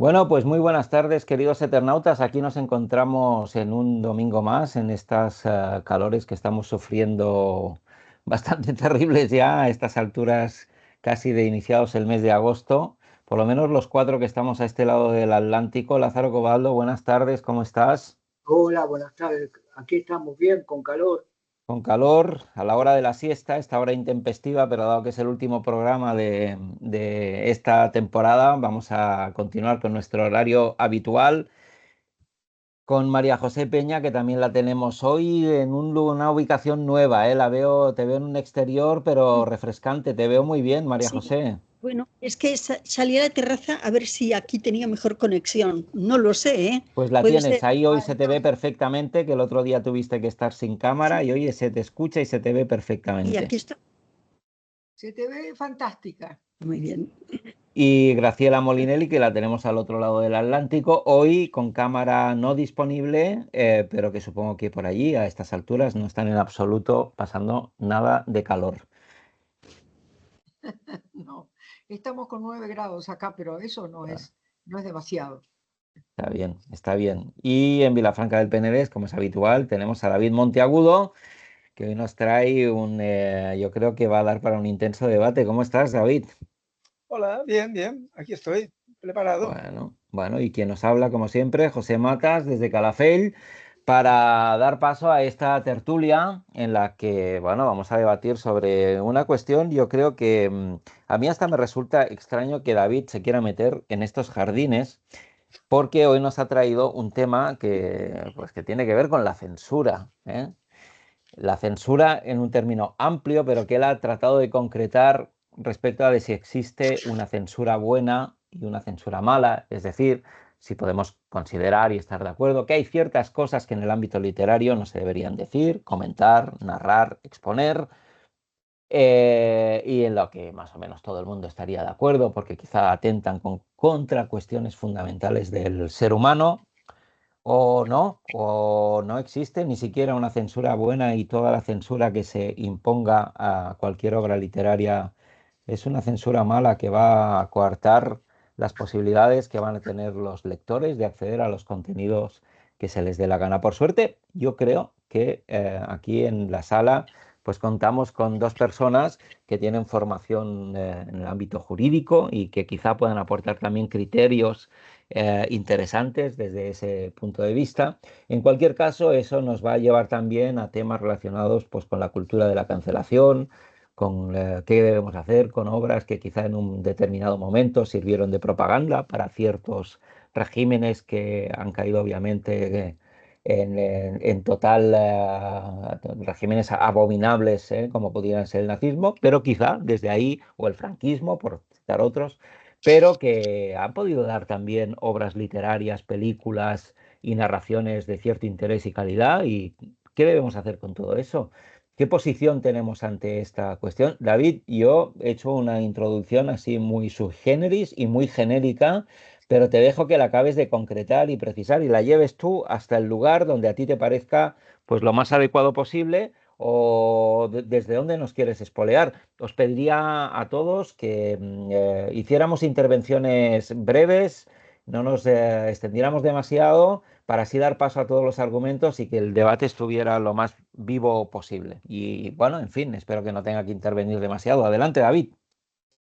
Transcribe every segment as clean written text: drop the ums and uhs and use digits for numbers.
Bueno, pues muy buenas tardes, queridos eternautas. Aquí nos encontramos en un domingo más, en estas calores que estamos sufriendo bastante terribles ya a estas alturas, casi de iniciados el mes de agosto. Por lo menos los cuatro que estamos a este lado del Atlántico. Lázaro Cobaldo, buenas tardes, ¿cómo estás? Hola, buenas tardes. Aquí estamos bien, con calor. Con calor, a la hora de la siesta, esta hora intempestiva, pero dado que es el último programa de esta temporada, vamos a continuar con nuestro horario habitual con María José Peña, que también la tenemos hoy en una ubicación nueva, ¿eh? Te veo en un exterior, pero refrescante. Te veo muy bien, María Sí, José. bueno, es que salí a la terraza a ver si aquí tenía mejor conexión. No lo sé, ¿eh? Pues la Puede tienes, ser. ahí hoy Ah, se te ve entonces, perfectamente, que el otro día tuviste que estar sin cámara Sí, y hoy se te escucha y se te ve y perfectamente. aquí está. se te ve fantástica. Muy bien. Y Graciela Molinelli, que la tenemos al otro lado del Atlántico, hoy con cámara no disponible, pero que supongo que por allí, a estas alturas, no están en absoluto pasando nada de calor. No, estamos con 9 grados acá, pero eso no es demasiado. Está bien, está bien. Y en Vilafranca del Penedés, como es habitual, tenemos a David Monteagudo, que hoy nos trae yo creo que va a dar para un intenso debate. ¿Cómo estás, David? Hola, bien, bien, aquí estoy, preparado. Bueno, y quien nos habla, como siempre, José Matas, desde Calafell, para dar paso a esta tertulia en la que, bueno, vamos a debatir sobre una cuestión. Yo creo que a mí hasta me resulta extraño que David se quiera meter en estos jardines porque hoy nos ha traído un tema pues, que tiene que ver con la censura, ¿eh? La censura en un término amplio, pero que él ha tratado de concretar respecto a de si existe una censura buena y una censura mala, es decir, si podemos considerar y estar de acuerdo que hay ciertas cosas que en el ámbito literario no se deberían decir, comentar, narrar, exponer, y en lo que más o menos todo el mundo estaría de acuerdo, porque quizá atentan contra cuestiones fundamentales del ser humano, o no existe ni siquiera una censura buena y toda la censura que se imponga a cualquier obra literaria es una censura mala que va a coartar las posibilidades que van a tener los lectores de acceder a los contenidos que se les dé la gana. Por suerte, yo creo que aquí en la sala pues contamos con dos personas que tienen formación en el ámbito jurídico y que quizá puedan aportar también criterios interesantes desde ese punto de vista. En cualquier caso, eso nos va a llevar también a temas relacionados pues, con la cultura de la cancelación, con qué debemos hacer con obras que quizá en un determinado momento sirvieron de propaganda para ciertos regímenes que han caído obviamente en total regímenes abominables, como pudieran ser el nazismo, pero quizá desde ahí, o el franquismo, por citar otros, pero que han podido dar también obras literarias, películas y narraciones de cierto interés y calidad. ¿Y qué debemos hacer con todo eso? ¿Qué posición tenemos ante esta cuestión? David, yo he hecho una introducción así muy sui generis y muy genérica, pero te dejo que la acabes de concretar y precisar y la lleves tú hasta el lugar donde a ti te parezca pues lo más adecuado posible o desde dónde nos quieres espolear. Os pediría a todos que hiciéramos intervenciones breves, no nos extendiéramos demasiado para así dar paso a todos los argumentos y que el debate estuviera lo más vivo posible. Y bueno, en fin, espero que no tenga que intervenir demasiado. Adelante, David.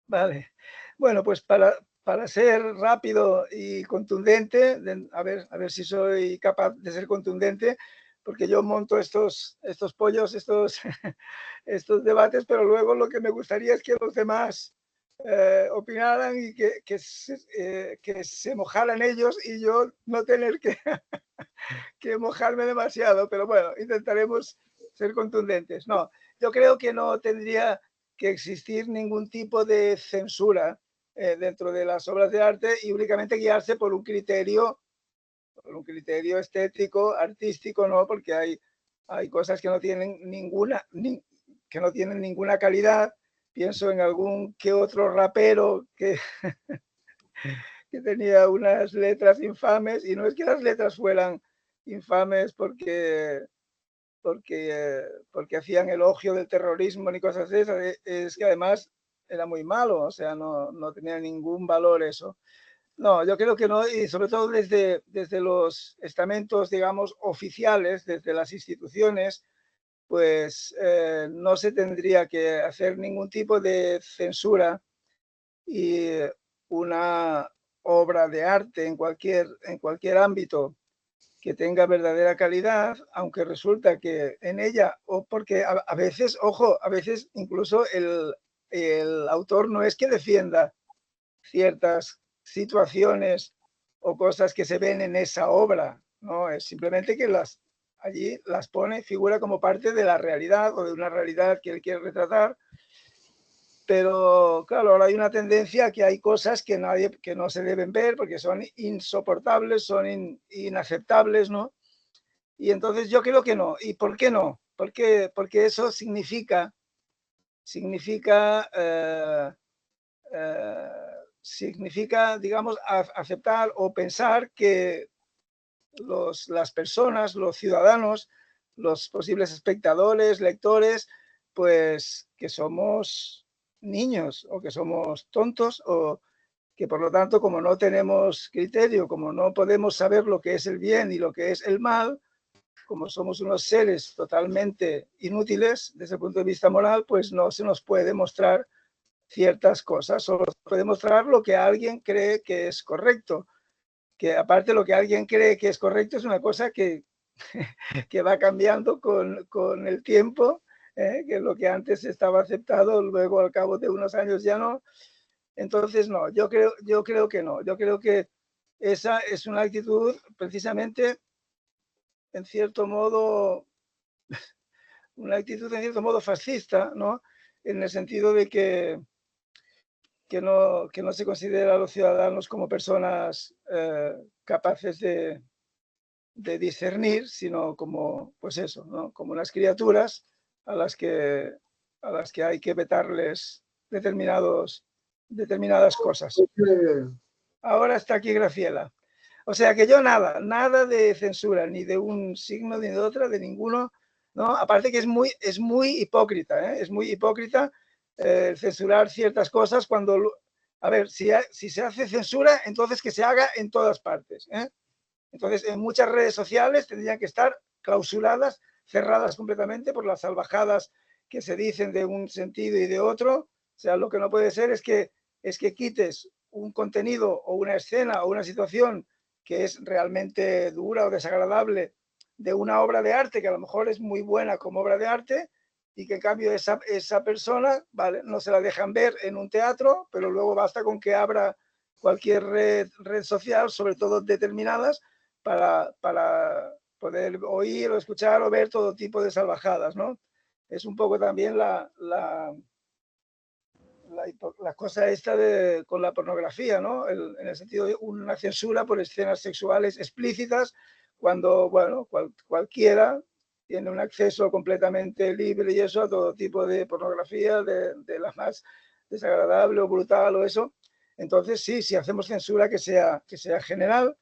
Vale. Bueno, pues para ser rápido y contundente, a ver si soy capaz de ser contundente, porque yo monto estos pollos, estos debates, pero luego lo que me gustaría es que los demás opinaran y que se mojaran ellos y yo no tener que mojarme demasiado, pero bueno, intentaremos ser contundentes. No, yo creo que no tendría que existir ningún tipo de censura dentro de las obras de arte y únicamente guiarse por un criterio estético, artístico, ¿no? Porque hay cosas que no tienen que no tienen ninguna calidad. Pienso en algún que otro rapero que tenía unas letras infames y no es que las letras fueran infames porque hacían elogio del terrorismo ni cosas de esas, es que además era muy malo, o sea, no tenía ningún valor eso. No, yo creo que no, y sobre todo desde los estamentos, digamos, oficiales, desde las instituciones, pues no se tendría que hacer ningún tipo de censura, y una obra de arte en cualquier ámbito que tenga verdadera calidad, aunque resulta que en ella, o porque a veces, ojo, a veces incluso el autor no es que defienda ciertas situaciones o cosas que se ven en esa obra, no, es simplemente que allí las pone, figura como parte de la realidad o de una realidad que él quiere retratar. Pero claro, ahora hay una tendencia que hay cosas que no se deben ver porque son insoportables, son inaceptables, ¿no? Y entonces yo creo que no. ¿Y por qué no? Porque eso significa, digamos, aceptar o pensar que las personas, los ciudadanos, los posibles espectadores, lectores, pues que somos niños o que somos tontos, o que por lo tanto, como no tenemos criterio, como no podemos saber lo que es el bien y lo que es el mal, como somos unos seres totalmente inútiles desde el punto de vista moral, pues no se nos puede mostrar ciertas cosas, solo se puede mostrar lo que alguien cree que es correcto, que aparte lo que alguien cree que es correcto es una cosa que va cambiando con el tiempo, que lo que antes estaba aceptado, luego al cabo de unos años ya no. Entonces, no, yo creo que no. Yo creo que esa es una actitud precisamente, en cierto modo, fascista, ¿no? En el sentido de que no se considera a los ciudadanos como personas capaces de discernir, sino como, pues eso, ¿no? Como unas criaturas a las que hay que vetarles determinadas cosas. Ahora está aquí Graciela. O sea que yo nada de censura, ni de un signo ni de otra, de ninguno, ¿no? Aparte que es muy hipócrita, ¿eh? Es muy hipócrita censurar ciertas cosas cuando, a ver, si se hace censura, entonces que se haga en todas partes, ¿eh? Entonces, en muchas redes sociales tendrían que estar clausuradas, cerradas completamente por las salvajadas que se dicen de un sentido y de otro. O sea, lo que no puede ser es que quites un contenido o una escena o una situación que es realmente dura o desagradable de una obra de arte que a lo mejor es muy buena como obra de arte, y que en cambio esa persona, ¿vale?, no se la dejan ver en un teatro, pero luego basta con que abra cualquier red social, sobre todo determinadas, para poder oír o escuchar o ver todo tipo de salvajadas, ¿no? Es un poco también la cosa esta con la pornografía, ¿no? En el sentido de una censura por escenas sexuales explícitas, cuando, bueno, cualquiera tiene un acceso completamente libre y eso a todo tipo de pornografía, de la más desagradable o brutal o eso. Entonces, sí, si hacemos censura que sea general,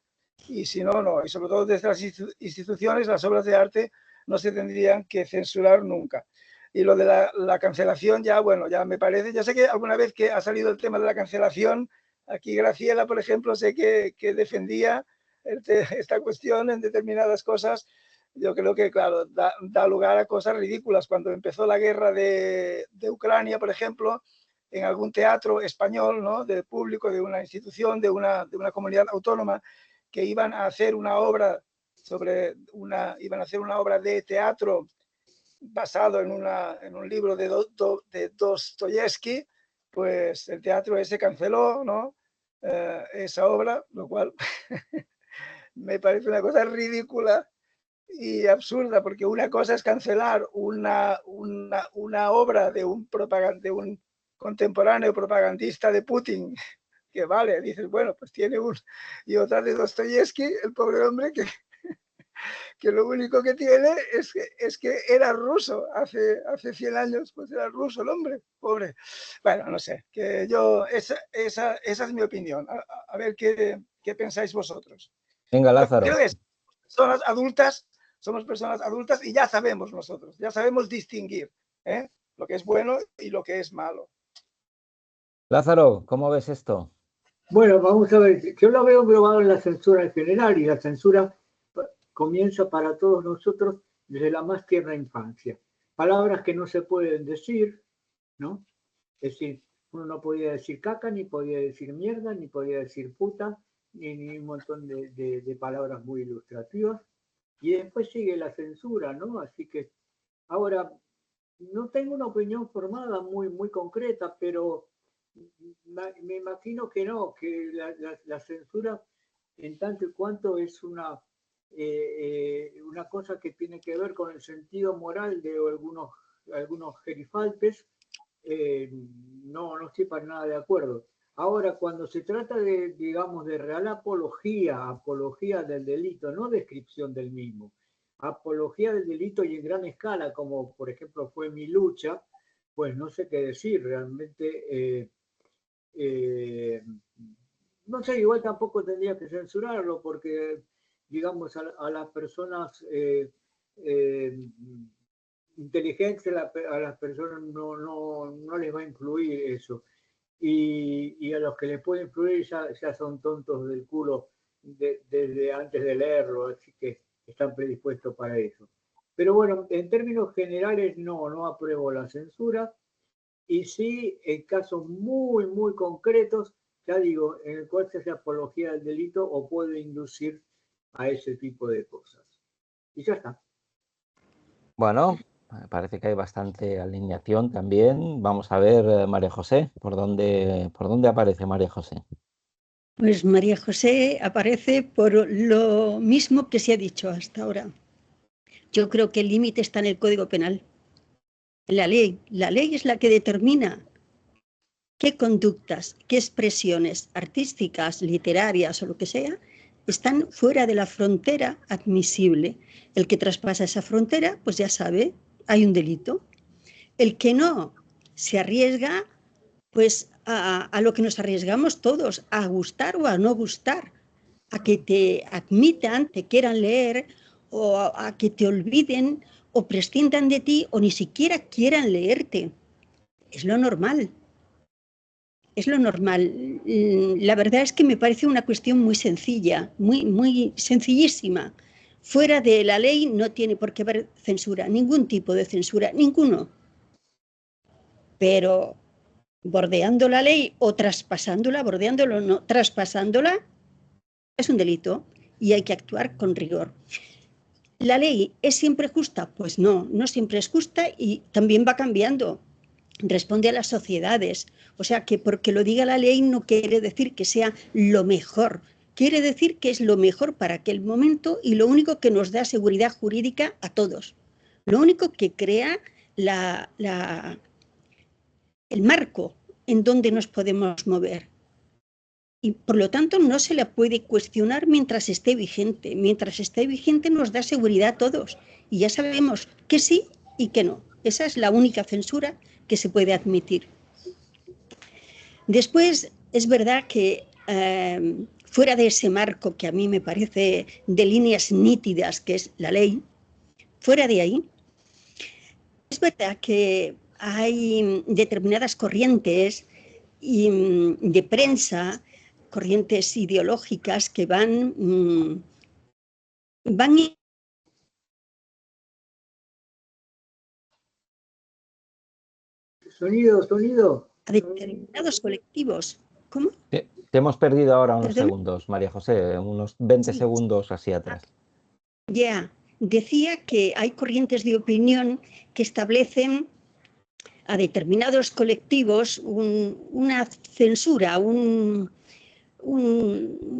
y si no, no. Y sobre todo desde las instituciones, las obras de arte no se tendrían que censurar nunca. Y lo de la cancelación, ya, bueno, ya me parece, ya sé que alguna vez que ha salido el tema de la cancelación, aquí Graciela, por ejemplo, sé que defendía esta cuestión en determinadas cosas. Yo creo que, claro, da lugar a cosas ridículas. Cuando empezó la guerra de Ucrania, por ejemplo, en algún teatro español, ¿no?, del público, de una institución, de una comunidad autónoma, que iban a hacer una obra de teatro basado en un libro de Dostoyevsky, pues el teatro ese canceló, ¿no?, esa obra, lo cual me parece una cosa ridícula y absurda, porque una cosa es cancelar una obra de un contemporáneo propagandista de Putin, que vale, dices, bueno, pues tiene y otra de Dostoyevsky, el pobre hombre, que lo único que tiene es que era ruso hace 100 años, pues era ruso el hombre, pobre. Bueno, no sé, que yo, esa es mi opinión. A ver qué pensáis vosotros. Venga, Yo Lázaro. creo que somos personas adultas y ya sabemos nosotros, ya sabemos distinguir lo que es bueno y lo que es malo. Lázaro, ¿cómo ves esto? Bueno, vamos a ver, yo lo veo englobado en la censura en general, y la censura comienza para todos nosotros desde la más tierna infancia. Palabras que no se pueden decir, ¿no? Es decir, uno no podía decir caca, ni podía decir mierda, ni podía decir puta, ni un montón de palabras muy ilustrativas. Y después sigue la censura, ¿no? Así que ahora no tengo una opinión formada muy concreta, pero me imagino que no, que la censura, en tanto y cuanto es una cosa que tiene que ver con el sentido moral de algunos gerifaltes, no estoy para nada de acuerdo. Ahora, cuando se trata de, digamos, de real apología del delito, no descripción del mismo, apología del delito y en gran escala, como por ejemplo fue mi lucha, pues no sé qué decir, realmente, no sé, igual tampoco tendría que censurarlo, porque, digamos, a las personas inteligentes, a las personas no les va a influir eso. Y a los que les puede influir ya son tontos del culo desde antes de leerlo, así que están predispuestos para eso. Pero bueno, en términos generales no apruebo la censura, y sí en casos muy concretos, ya digo, en el cual se hace apología del delito o puede inducir a ese tipo de cosas. Y ya está. Bueno, parece que hay bastante alineación también. Vamos a ver, María José, ¿por dónde aparece María José? Pues María José aparece por lo mismo que se ha dicho hasta ahora. Yo creo que el límite está en el Código Penal. La ley es la que determina qué conductas, qué expresiones artísticas, literarias o lo que sea, están fuera de la frontera admisible. El que traspasa esa frontera, pues ya sabe, hay un delito. El que no se arriesga, pues a lo que nos arriesgamos todos, a gustar o a no gustar, a que te admitan, te quieran leer, o a que te olviden o prescindan de ti o ni siquiera quieran leerte. Es lo normal. Es lo normal. La verdad es que me parece una cuestión muy sencilla, muy sencillísima. Fuera de la ley no tiene por qué haber censura, ningún tipo de censura, ninguno. Pero bordeando la ley o traspasándola, bordeándola o no, traspasándola, es un delito y hay que actuar con rigor. ¿La ley es siempre justa? Pues no siempre es justa y también va cambiando. Responde a las sociedades. O sea que porque lo diga la ley no quiere decir que sea lo mejor. Quiere decir que es lo mejor para aquel momento y lo único que nos da seguridad jurídica a todos. Lo único que crea el marco en donde nos podemos mover. Y por lo tanto no se la puede cuestionar mientras esté vigente. Mientras esté vigente nos da seguridad a todos. Y ya sabemos que sí y que no. Esa es la única censura que se puede admitir. Después, es verdad que fuera de ese marco que a mí me parece de líneas nítidas, que es la ley, fuera de ahí, es verdad que hay determinadas corrientes de prensa, corrientes ideológicas que van Sonido. a determinados colectivos. ¿Cómo? Te hemos perdido ahora unos ¿Perdón? segundos, María José, unos 20 segundos así atrás. Ya, decía que hay corrientes de opinión que establecen a determinados colectivos una censura,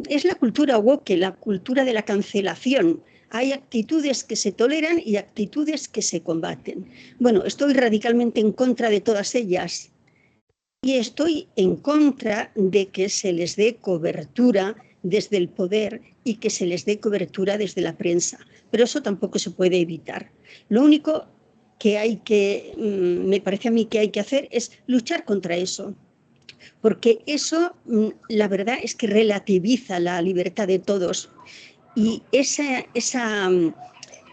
es la cultura woke, la cultura de la cancelación. Hay actitudes que se toleran y actitudes que se combaten. Bueno, estoy radicalmente en contra de todas ellas y estoy en contra de que se les dé cobertura desde el poder y que se les dé cobertura desde la prensa. Pero eso tampoco se puede evitar. Lo único que me parece a mí que hay que hacer es luchar contra eso. Porque eso, la verdad es que relativiza la libertad de todos. Y esa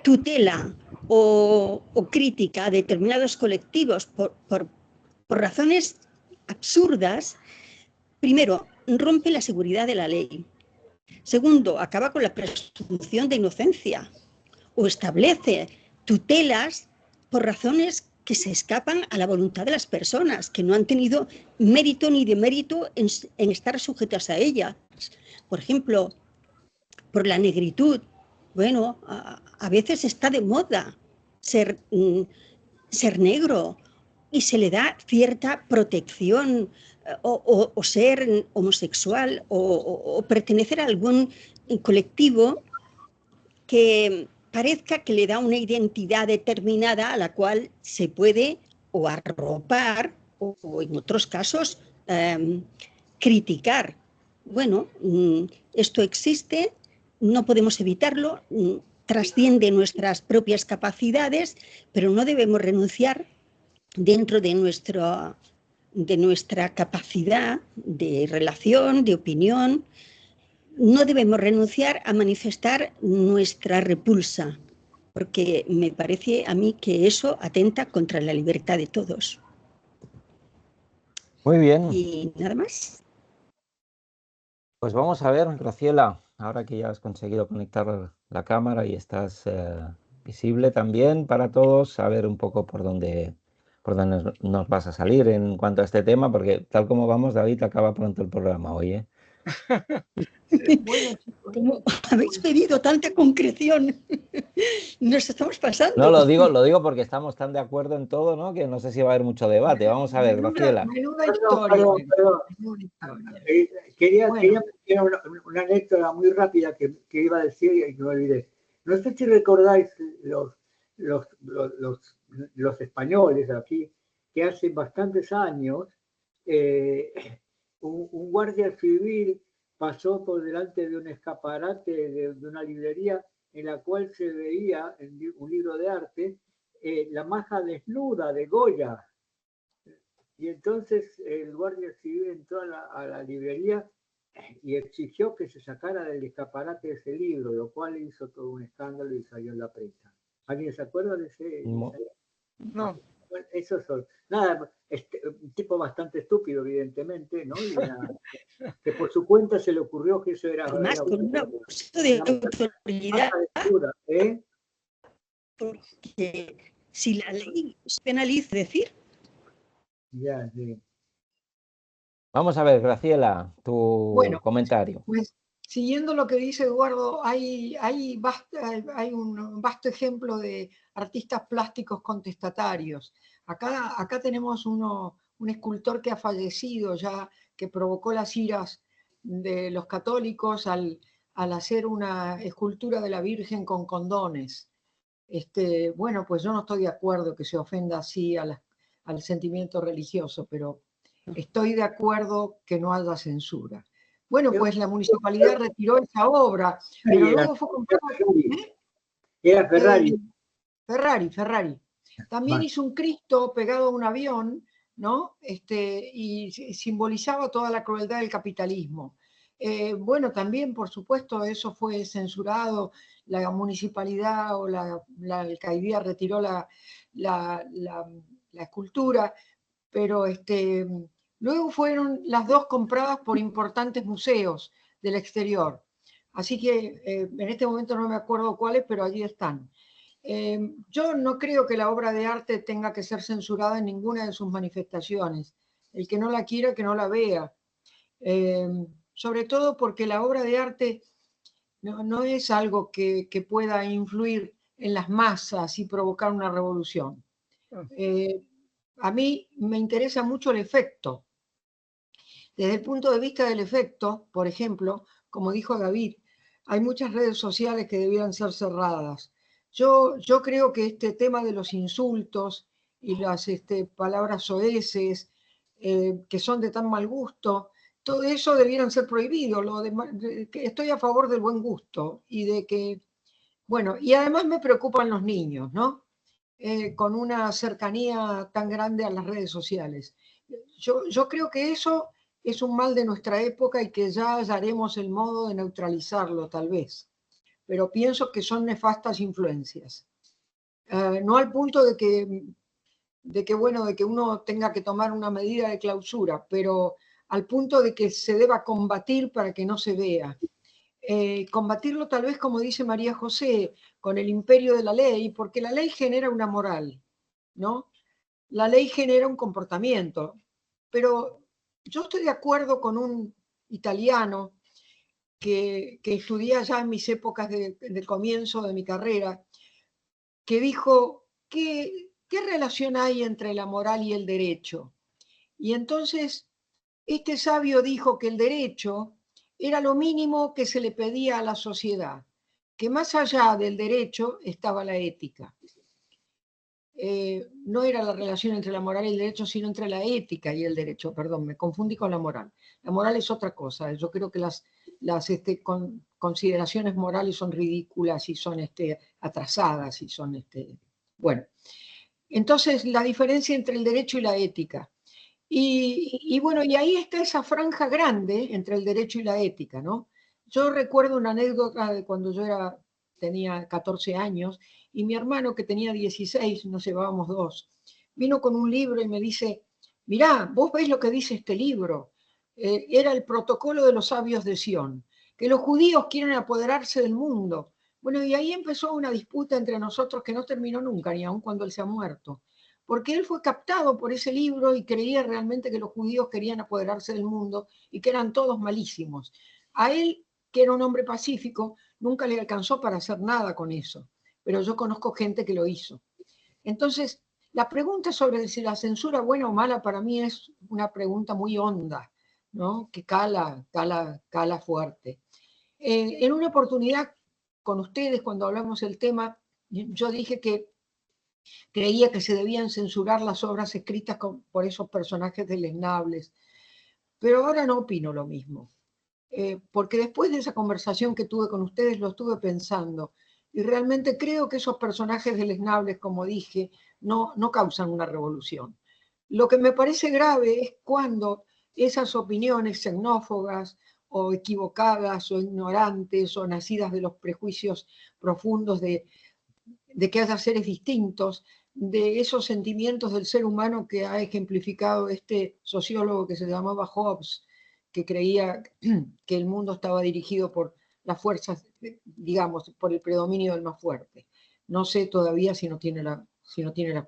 tutela o crítica a determinados colectivos por razones absurdas, primero, rompe la seguridad de la ley. Segundo, acaba con la presunción de inocencia o establece tutelas por razones que se escapan a la voluntad de las personas, que no han tenido mérito ni demérito en estar sujetas a ellas. Por ejemplo, por la negritud. Bueno, a veces está de moda ser negro y se le da cierta protección, o ser homosexual o pertenecer a algún colectivo que parezca que le da una identidad determinada a la cual se puede o arropar o en otros casos criticar. Bueno, esto existe, no podemos evitarlo, trasciende nuestras propias capacidades, pero no debemos renunciar dentro de nuestra capacidad de relación, de opinión. No debemos renunciar a manifestar nuestra repulsa, porque me parece a mí que eso atenta contra la libertad de todos. Muy bien. Y nada más. Pues vamos a ver, Graciela, ahora que ya has conseguido conectar la cámara y estás visible también para todos, a ver un poco por dónde nos vas a salir en cuanto a este tema, porque tal como vamos, David, acaba pronto el programa hoy, ¿eh? Bueno, ¿Cómo habéis pedido tanta concreción? Nos estamos pasando. No, lo digo porque estamos tan de acuerdo en todo, ¿no? Que no sé si va a haber mucho debate. Vamos a ver, Graciela. Menuda historia. Perdón. Quería mencionar una anécdota muy rápida que iba a decir y que me olvidé. No sé si recordáis los españoles aquí, que hace bastantes años un guardia civil pasó por delante de un escaparate de una librería en la cual se veía en un libro de arte la maja desnuda de Goya. Y entonces el guardia civil entró a la librería y exigió que se sacara del escaparate ese libro, lo cual hizo todo un escándalo y salió en la prensa. ¿Alguien se acuerda de ese? No. Bueno, eso son. Nada, un tipo bastante estúpido, evidentemente, ¿no? Que por su cuenta se le ocurrió que eso era. Además, con un abuso de autoridad. Porque si la ley penaliza decir. Ya, sí. Vamos a ver, Graciela, tu comentario. Pues siguiendo lo que dice Eduardo, hay un vasto ejemplo de artistas plásticos contestatarios. Acá tenemos un escultor que ha fallecido ya, que provocó las iras de los católicos al hacer una escultura de la Virgen con condones. Bueno, pues yo no estoy de acuerdo que se ofenda así al sentimiento religioso, pero estoy de acuerdo que no haya censura. Bueno, pues la municipalidad retiró esa obra, pero luego fue comprada. Era Ferrari. Ferrari. También hizo un Cristo pegado a un avión, ¿no? Y simbolizaba toda la crueldad del capitalismo. Bueno, también, por supuesto, eso fue censurado. La municipalidad o la alcaldía retiró la escultura, pero luego fueron las dos compradas por importantes museos del exterior. Así que en este momento no me acuerdo cuáles, pero allí están. Yo no creo que la obra de arte tenga que ser censurada en ninguna de sus manifestaciones. El que no la quiera, que no la vea. Sobre todo porque la obra de arte no es algo que pueda influir en las masas y provocar una revolución. A mí me interesa mucho el efecto. Desde el punto de vista del efecto, por ejemplo, como dijo David, hay muchas redes sociales que debieran ser cerradas. Yo creo que este tema de los insultos y las palabras soeces que son de tan mal gusto, todo eso debieran ser prohibido. Estoy a favor del buen gusto y de que, bueno, y además me preocupan los niños, ¿no? Con una cercanía tan grande a las redes sociales. Yo creo que eso es un mal de nuestra época y que ya hallaremos el modo de neutralizarlo, tal vez. Pero pienso que son nefastas influencias. No al punto de que uno tenga que tomar una medida de clausura, pero al punto de que se deba combatir para que no se vea. Combatirlo tal vez, como dice María José, con el imperio de la ley, porque la ley genera una moral, ¿no? La ley genera un comportamiento, pero yo estoy de acuerdo con un italiano que estudié ya en mis épocas de comienzo de mi carrera, que dijo, ¿qué relación hay entre la moral y el derecho? Y entonces este sabio dijo que el derecho era lo mínimo que se le pedía a la sociedad, que más allá del derecho estaba la ética. No era la relación entre la moral y el derecho, sino entre la ética y el derecho. Perdón, me confundí con la moral. La moral es otra cosa. Yo creo que las consideraciones morales son ridículas y son atrasadas y son... Bueno, entonces la diferencia entre el derecho y la ética. Y bueno, y ahí está esa franja grande entre el derecho y la ética, ¿no? Yo recuerdo una anécdota de cuando yo tenía 14 años y mi hermano, que tenía 16, nos llevábamos 2, vino con un libro y me dice, mirá, vos veis lo que dice este libro. Era el protocolo de los sabios de Sión, que los judíos quieren apoderarse del mundo. Bueno, y ahí empezó una disputa entre nosotros que no terminó nunca, ni aun cuando él se ha muerto, porque él fue captado por ese libro y creía realmente que los judíos querían apoderarse del mundo y que eran todos malísimos. A él, que era un hombre pacífico, nunca le alcanzó para hacer nada con eso, pero yo conozco gente que lo hizo. Entonces, la pregunta sobre si la censura es buena o mala para mí es una pregunta muy honda, ¿no? Que cala fuerte. En una oportunidad con ustedes, cuando hablamos del tema, yo dije que creía que se debían censurar las obras escritas por esos personajes deleznables, pero ahora no opino lo mismo, porque después de esa conversación que tuve con ustedes lo estuve pensando, y realmente creo que esos personajes deleznables, como dije, no causan una revolución. Lo que me parece grave es cuando esas opiniones xenófobas o equivocadas o ignorantes o nacidas de los prejuicios profundos de que haya seres distintos, de esos sentimientos del ser humano que ha ejemplificado este sociólogo que se llamaba Hobbes, que creía que el mundo estaba dirigido por las fuerzas, digamos, por el predominio del más fuerte. No sé todavía si no tiene la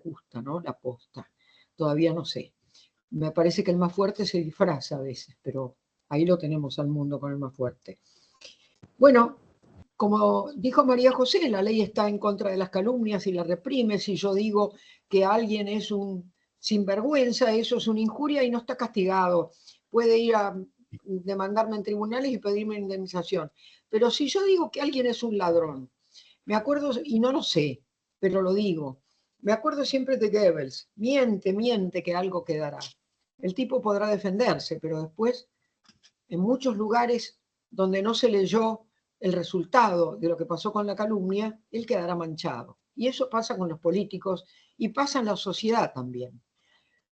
justa, ¿no? La posta. Todavía no sé. Me parece que el más fuerte se disfraza a veces, pero ahí lo tenemos al mundo con el más fuerte. Bueno, como dijo María José, la ley está en contra de las calumnias y la reprime. Si yo digo que alguien es un sinvergüenza, eso es una injuria y no está castigado. Puede ir a demandarme en tribunales y pedirme indemnización. Pero si yo digo que alguien es un ladrón, me acuerdo, y no lo sé, pero lo digo, me acuerdo siempre de Goebbels, miente que algo quedará. El tipo podrá defenderse, pero después, en muchos lugares donde no se leyó el resultado de lo que pasó con la calumnia, él quedará manchado. Y eso pasa con los políticos y pasa en la sociedad también.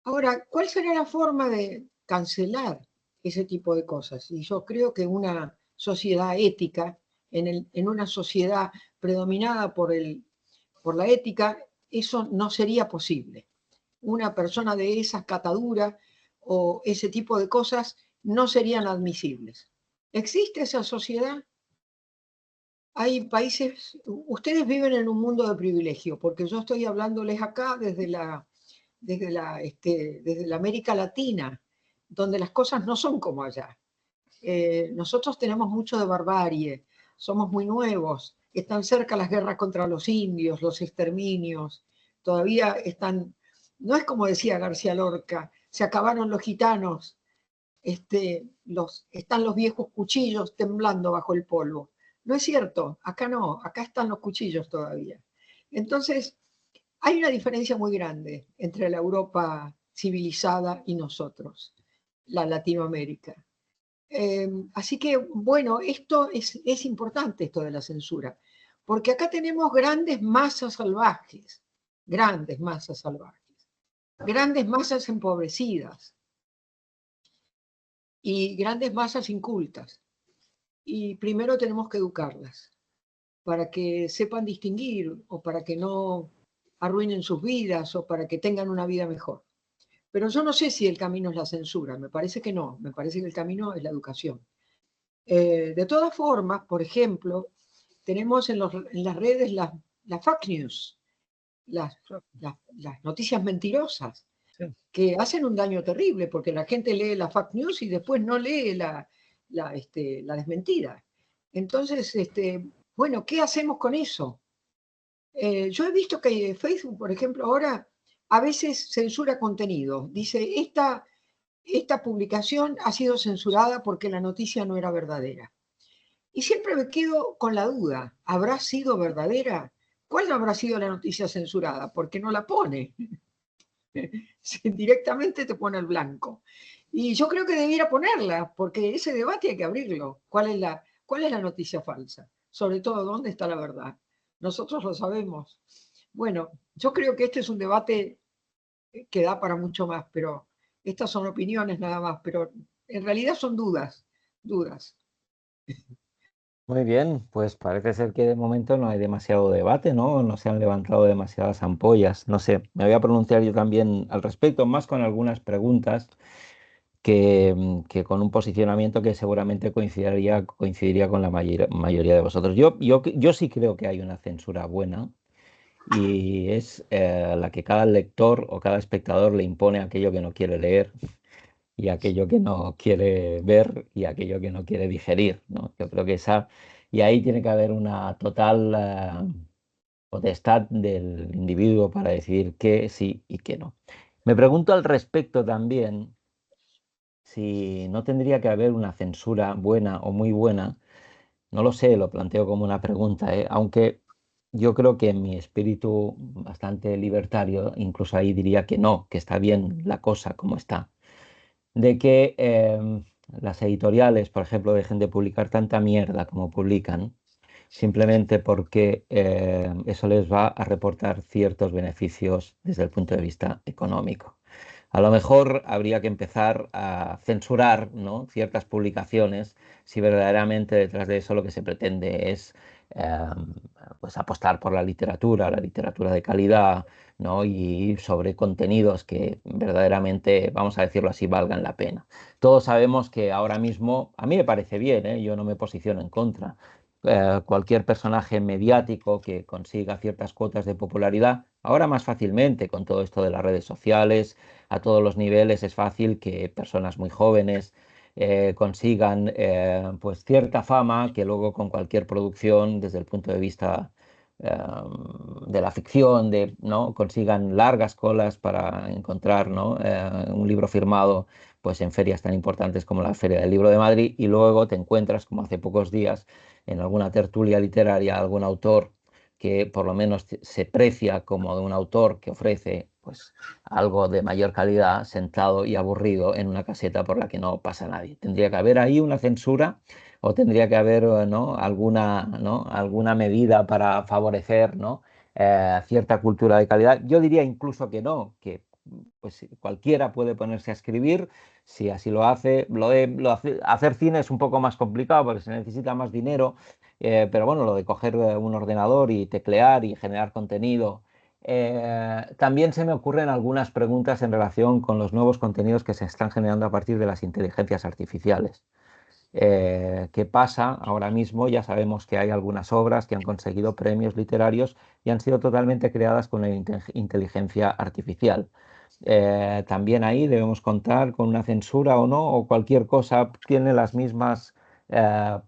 Ahora, ¿cuál será la forma de cancelar ese tipo de cosas? Y yo creo que una sociedad ética, en una sociedad predominada por la ética, eso no sería posible. Una persona de esas cataduras o ese tipo de cosas no serían admisibles. ¿Existe esa sociedad? Hay países, ustedes viven en un mundo de privilegio, porque yo estoy hablándoles acá desde la América Latina, donde las cosas no son como allá. Nosotros tenemos mucho de barbarie, somos muy nuevos, están cerca las guerras contra los indios, los exterminios, todavía están, no es como decía García Lorca, se acabaron los gitanos, están los viejos cuchillos temblando bajo el polvo. No es cierto, acá no, acá están los cuchillos todavía. Entonces, hay una diferencia muy grande entre la Europa civilizada y nosotros, la Latinoamérica. Así que, bueno, esto es importante, esto de la censura, porque acá tenemos grandes masas salvajes, grandes masas empobrecidas y grandes masas incultas. Y primero tenemos que educarlas para que sepan distinguir o para que no arruinen sus vidas o para que tengan una vida mejor. Pero yo no sé si el camino es la censura, me parece que no, me parece que el camino es la educación. De todas formas, por ejemplo, tenemos en las redes las fake news, las noticias mentirosas, Sí. que hacen un daño terrible, porque la gente lee la fake news y después no lee la desmentida. Entonces, bueno, ¿qué hacemos con eso? Yo he visto que Facebook, por ejemplo, ahora a veces censura contenido. Dice, esta publicación ha sido censurada porque la noticia no era verdadera. Y siempre me quedo con la duda, ¿habrá sido verdadera? ¿Cuál habrá sido la noticia censurada? Porque no la pone. Directamente te pone el blanco. Y yo creo que debiera ponerla, porque ese debate hay que abrirlo. ¿Cuál es la noticia falsa? Sobre todo, ¿dónde está la verdad? Nosotros lo sabemos. Bueno, yo creo que este es un debate que da para mucho más, pero estas son opiniones nada más, pero en realidad son dudas. Muy bien, pues parece ser que de momento no hay demasiado debate, ¿no? No se han levantado demasiadas ampollas. No sé, me voy a pronunciar yo también al respecto, más con algunas preguntas que con un posicionamiento que seguramente coincidiría con la mayoría de vosotros. Yo sí creo que hay una censura buena y es la que cada lector o cada espectador le impone aquello que no quiere leer y aquello que no quiere ver y aquello que no quiere digerir, ¿no? Yo creo que y ahí tiene que haber una total potestad del individuo para decidir qué sí y qué no. Me pregunto al respecto también si no tendría que haber una censura buena o muy buena. No lo sé, lo planteo como una pregunta, ¿eh? Aunque yo creo que en mi espíritu bastante libertario, incluso ahí diría que no, que está bien la cosa como está, de que las editoriales, por ejemplo, dejen de publicar tanta mierda como publican, simplemente porque eso les va a reportar ciertos beneficios desde el punto de vista económico. A lo mejor habría que empezar a censurar, ¿no?, ciertas publicaciones si verdaderamente detrás de eso lo que se pretende es eh, pues apostar por la literatura de calidad, ¿no?, y sobre contenidos que verdaderamente, vamos a decirlo así, valgan la pena. Todos sabemos que ahora mismo, a mí me parece bien, ¿eh? Yo no me posiciono en contra. Cualquier personaje mediático que consiga ciertas cuotas de popularidad, ahora más fácilmente con todo esto de las redes sociales, a todos los niveles es fácil que personas muy jóvenes consigan pues cierta fama que luego con cualquier producción desde el punto de vista eh, de la ficción, ¿no?, consigan largas colas para encontrar, ¿no?, un libro firmado pues en ferias tan importantes como la Feria del Libro de Madrid, y luego te encuentras, como hace pocos días, en alguna tertulia literaria, algún autor que por lo menos se precia como de un autor que ofrece pues algo de mayor calidad, sentado y aburrido en una caseta por la que no pasa nadie. Tendría que haber ahí una censura o tendría que haber, ¿no?, alguna medida para favorecer, ¿no?, cierta cultura de calidad. Yo diría incluso que no, que pues cualquiera puede ponerse a escribir si así lo hace. Hacer cine es un poco más complicado porque se necesita más dinero, pero bueno, lo de coger un ordenador y teclear y generar contenido. También se me ocurren algunas preguntas en relación con los nuevos contenidos que se están generando a partir de las inteligencias artificiales. ¿Qué pasa ahora mismo? Ya sabemos que hay algunas obras que han conseguido premios literarios y han sido totalmente creadas con la inteligencia artificial. También ahí debemos contar con una censura o no, o cualquier cosa tiene las mismas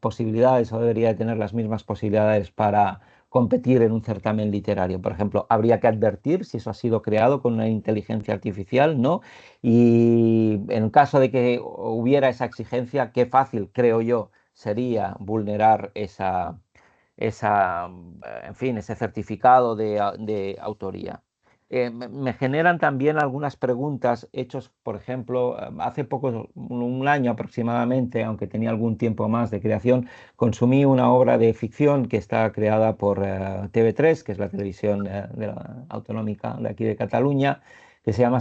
posibilidades o debería de tener las mismas posibilidades para competir en un certamen literario. Por ejemplo, habría que advertir si eso ha sido creado con una inteligencia artificial, ¿no? Y en caso de que hubiera esa exigencia, qué fácil, creo yo, sería vulnerar en fin, ese certificado de autoría. Me generan también algunas preguntas hechos, por ejemplo, hace poco, un año aproximadamente, aunque tenía algún tiempo más de creación, consumí una obra de ficción que está creada por TV3, que es la televisión autonómica de aquí de Cataluña, que se llama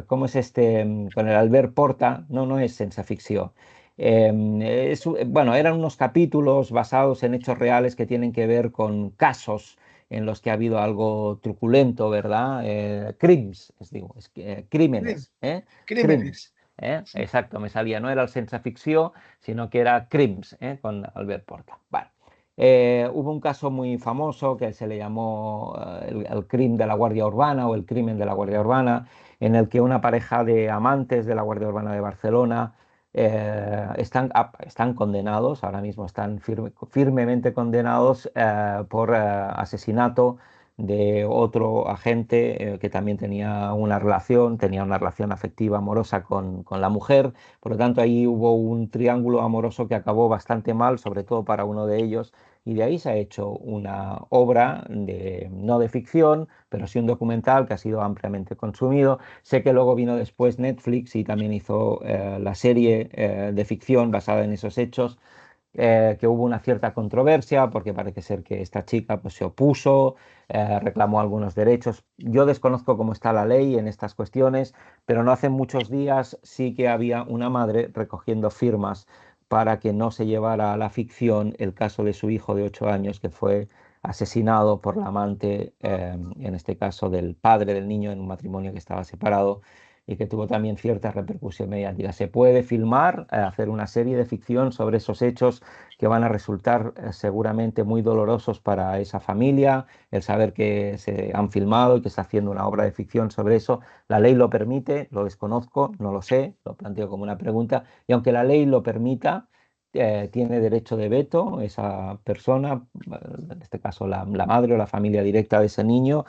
¿cómo es este? Con el Albert Porta, no es Sense Ficció. Bueno, eran unos capítulos basados en hechos reales que tienen que ver con casos en los que ha habido algo truculento, ¿verdad? Crims, crímenes, Crímenes. Exacto, me salía, no era el sense ficció, sino que era Crims, con Albert Porta. Vale. Hubo un caso muy famoso que se le llamó el crimen de la Guardia Urbana o el crimen de la Guardia Urbana, en el que una pareja de amantes de la Guardia Urbana de Barcelona están condenados, ahora mismo están firmemente condenados por asesinato de otro agente que también tenía una relación afectiva amorosa con la mujer. Por lo tanto, ahí hubo un triángulo amoroso que acabó bastante mal, sobre todo para uno de ellos, y de ahí se ha hecho una obra, no de ficción, pero sí un documental que ha sido ampliamente consumido. Sé que luego vino después Netflix y también hizo la serie de ficción basada en esos hechos, que hubo una cierta controversia porque parece ser que esta chica pues, se opuso, reclamó algunos derechos. Yo desconozco cómo está la ley en estas cuestiones, pero no hace muchos días sí que había una madre recogiendo firmas para que no se llevara a la ficción el caso de su hijo de 8 años que fue asesinado por la amante, en este caso del padre del niño, en un matrimonio que estaba separado y que tuvo también cierta repercusión mediática. Se puede filmar, hacer una serie de ficción sobre esos hechos que van a resultar seguramente muy dolorosos para esa familia, el saber que se han filmado y que está haciendo una obra de ficción sobre eso. La ley lo permite, lo desconozco, no lo sé, lo planteo como una pregunta, y aunque la ley lo permita, tiene derecho de veto esa persona, en este caso la madre o la familia directa de ese niño.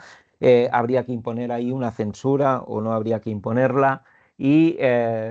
Habría que imponer ahí una censura o no habría que imponerla. Y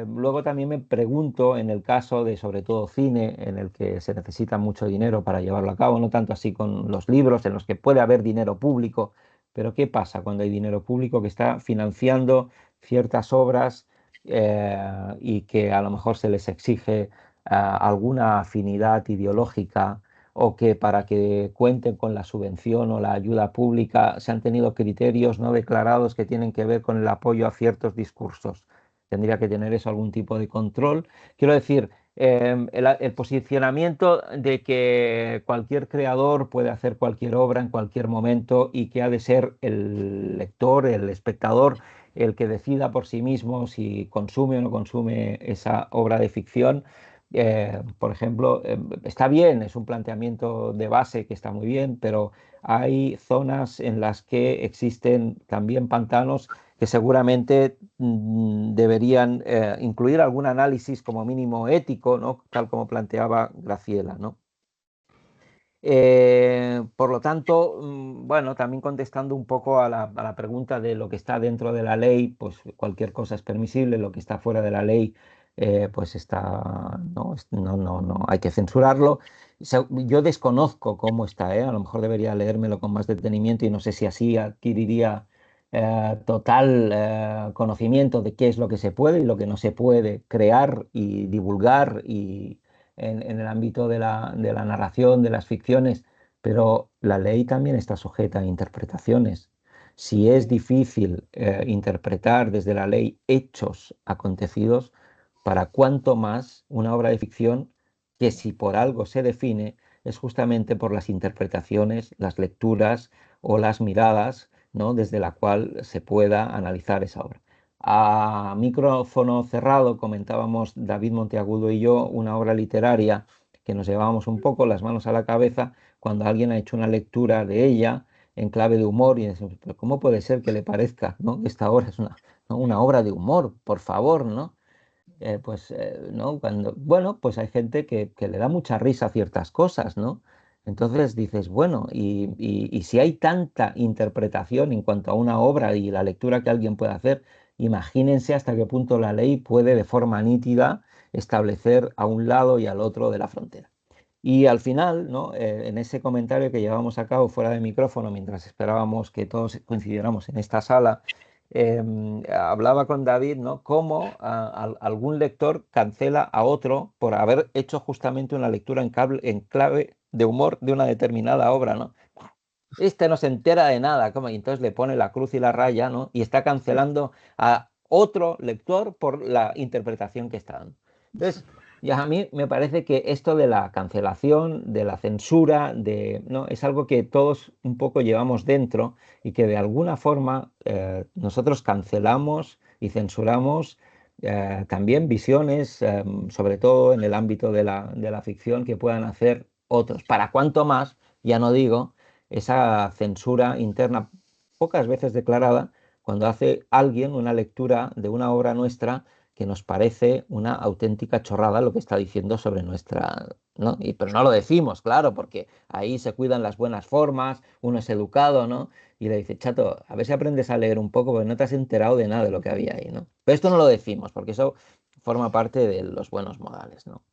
luego también me pregunto, en el caso de sobre todo cine, en el que se necesita mucho dinero para llevarlo a cabo, no tanto así con los libros, en los que puede haber dinero público, pero ¿qué pasa cuando hay dinero público que está financiando ciertas obras y que a lo mejor se les exige alguna afinidad ideológica, o que para que cuenten con la subvención o la ayuda pública se han tenido criterios no declarados que tienen que ver con el apoyo a ciertos discursos? Tendría que tener eso algún tipo de control. Quiero decir, el posicionamiento de que cualquier creador puede hacer cualquier obra en cualquier momento y que ha de ser el lector, el espectador, el que decida por sí mismo si consume o no consume esa obra de ficción. Por ejemplo, está bien, es un planteamiento de base que está muy bien, pero hay zonas en las que existen también pantanos que seguramente deberían incluir algún análisis como mínimo ético, ¿no? Tal como planteaba Graciela, ¿no? Por lo tanto, bueno, también contestando un poco a la pregunta de lo que está dentro de la ley, pues cualquier cosa es permisible, lo que está fuera de la ley, pues está, no hay que censurarlo. Yo desconozco cómo está, a lo mejor debería leérmelo con más detenimiento y no sé si así adquiriría total conocimiento de qué es lo que se puede y lo que no se puede crear y divulgar y en el ámbito de la narración, de las ficciones, pero la ley también está sujeta a interpretaciones. Si es difícil interpretar desde la ley hechos acontecidos, para cuánto más una obra de ficción que, si por algo se define, es justamente por las interpretaciones, las lecturas o las miradas, ¿no?, desde la cual se pueda analizar esa obra. A micrófono cerrado comentábamos David Monteagudo y yo una obra literaria que nos llevábamos un poco las manos a la cabeza cuando alguien ha hecho una lectura de ella en clave de humor y decimos, pero ¿cómo puede ser que le parezca, ¿no?, que esta obra es una obra de humor? Por favor, ¿no? ¿No? Bueno, pues hay gente que le da mucha risa a ciertas cosas, ¿no? Entonces dices, bueno, y si hay tanta interpretación en cuanto a una obra y la lectura que alguien puede hacer, imagínense hasta qué punto la ley puede de forma nítida establecer a un lado y al otro de la frontera. Y al final, ¿no?, en ese comentario que llevábamos a cabo fuera de micrófono, mientras esperábamos que todos coincidiéramos en esta sala, hablaba con David, ¿no?, cómo algún lector cancela a otro por haber hecho justamente una lectura en clave de humor de una determinada obra, ¿no? Este no se entera de nada, y entonces le pone la cruz y la raya, ¿no?, y está cancelando a otro lector por la interpretación que está dando. Entonces, Y a mí me parece que esto de la cancelación, de la censura, ¿no? Es algo que todos un poco llevamos dentro y que de alguna forma nosotros cancelamos y censuramos también visiones, sobre todo en el ámbito de la ficción, que puedan hacer otros. Para cuanto más, ya no digo, esa censura interna, pocas veces declarada, cuando hace alguien una lectura de una obra nuestra que nos parece una auténtica chorrada lo que está diciendo sobre nuestra, ¿no? Pero no lo decimos, claro, porque ahí se cuidan las buenas formas, uno es educado, ¿no? Y le dice, chato, a ver si aprendes a leer un poco, porque no te has enterado de nada de lo que había ahí, ¿no? Pero esto no lo decimos, porque eso forma parte de los buenos modales, ¿no?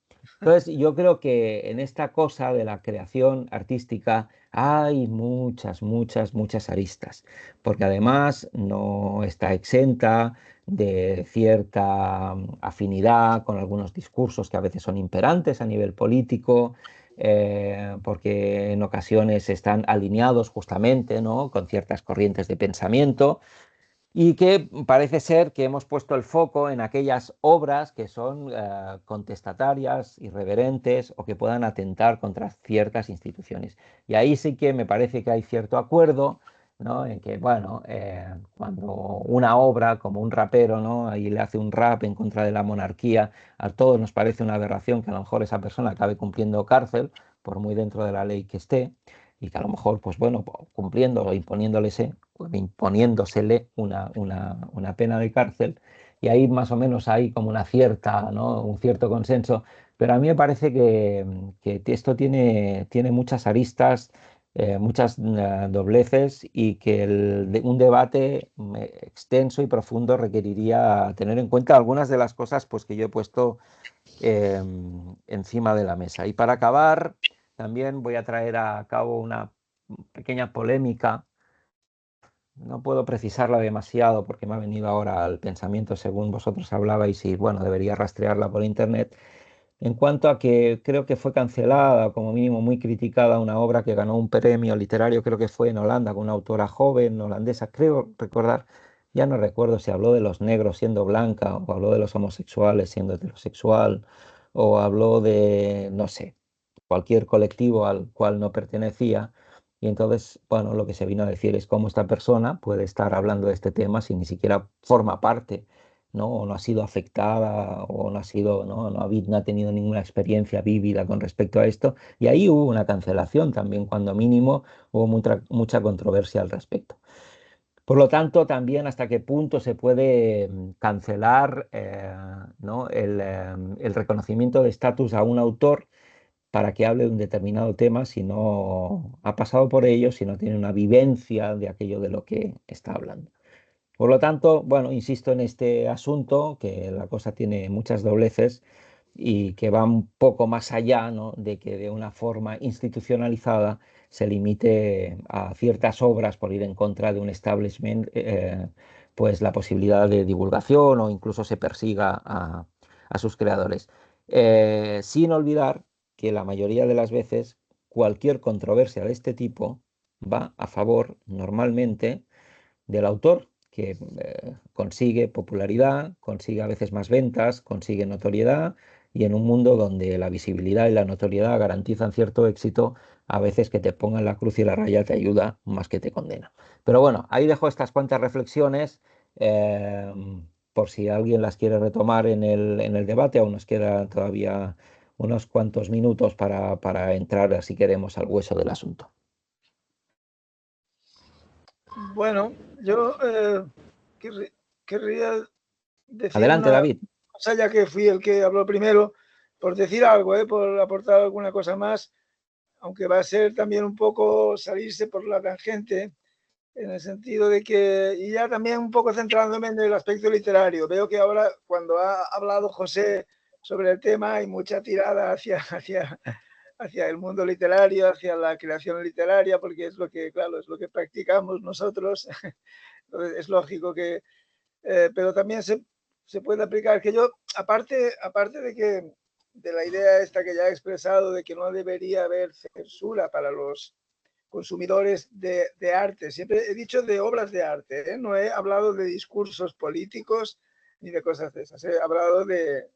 Entonces, yo creo que en esta cosa de la creación artística hay muchas, muchas, muchas aristas, porque además no está exenta de cierta afinidad con algunos discursos que a veces son imperantes a nivel político, porque en ocasiones están alineados justamente, ¿no?, con ciertas corrientes de pensamiento y que parece ser que hemos puesto el foco en aquellas obras que son contestatarias, irreverentes o que puedan atentar contra ciertas instituciones. Y ahí sí que me parece que hay cierto acuerdo, ¿no?, en que, bueno, cuando una obra como un rapero, ¿no?, ahí le hace un rap en contra de la monarquía, a todos nos parece una aberración que a lo mejor esa persona acabe cumpliendo cárcel, por muy dentro de la ley que esté, y que a lo mejor, pues bueno, cumpliendo o imponiéndosele una pena de cárcel, y ahí más o menos hay como una cierta, ¿no?, un cierto consenso, pero a mí me parece que esto tiene muchas aristas, muchas dobleces, y que un debate extenso y profundo requeriría tener en cuenta algunas de las cosas, pues, que yo he puesto encima de la mesa. Y para acabar, también voy a traer a cabo una pequeña polémica. No puedo precisarla demasiado porque me ha venido ahora al pensamiento según vosotros hablabais, y bueno, debería rastrearla por internet. En cuanto a que creo que fue cancelada, como mínimo muy criticada, una obra que ganó un premio literario, creo que fue en Holanda, con una autora joven holandesa, creo recordar, ya no recuerdo si habló de los negros siendo blanca, o habló de los homosexuales siendo heterosexual, o habló de, no sé, cualquier colectivo al cual no pertenecía. Y entonces, bueno, lo que se vino a decir es cómo esta persona puede estar hablando de este tema si ni siquiera forma parte, ¿no?, o no ha sido afectada, o no ha sido, no ha tenido ninguna experiencia vívida con respecto a esto. Y ahí hubo una cancelación también, cuando mínimo hubo mucha controversia al respecto. Por lo tanto, también hasta qué punto se puede cancelar, ¿no?, el reconocimiento de estatus a un autor para que hable de un determinado tema si no ha pasado por ello, si no tiene una vivencia de aquello de lo que está hablando. Por lo tanto, bueno, insisto en este asunto, que la cosa tiene muchas dobleces y que va un poco más allá, ¿no?, de que de una forma institucionalizada se limite a ciertas obras, por ir en contra de un establishment, pues la posibilidad de divulgación, o incluso se persiga a sus creadores. Sin olvidar que la mayoría de las veces cualquier controversia de este tipo va a favor normalmente del autor, que consigue popularidad, consigue a veces más ventas, consigue notoriedad, y en un mundo donde la visibilidad y la notoriedad garantizan cierto éxito, a veces que te pongan la cruz y la raya te ayuda más que te condena. Pero bueno, ahí dejo estas cuantas reflexiones, eh, por si alguien las quiere retomar en el debate. Aún nos queda todavía unos cuantos minutos para entrar, si queremos, al hueso del asunto. Bueno, yo querría decir Adelante, una David. cosa, ya que fui el que habló primero, por decir algo, por aportar alguna cosa más, aunque va a ser también un poco salirse por la tangente, en el sentido de que, y ya también un poco centrándome en el aspecto literario, veo que ahora cuando ha hablado José sobre el tema hay mucha tirada hacia el mundo literario, hacia la creación literaria, porque es lo que, claro, es lo que practicamos nosotros. Entonces es lógico que, pero también se puede aplicar, que yo, aparte de que, de la idea esta que ya he expresado, de que no debería haber censura para los consumidores de arte. Siempre he dicho de obras de arte, ¿eh? No he hablado de discursos políticos ni de cosas de esas. He hablado de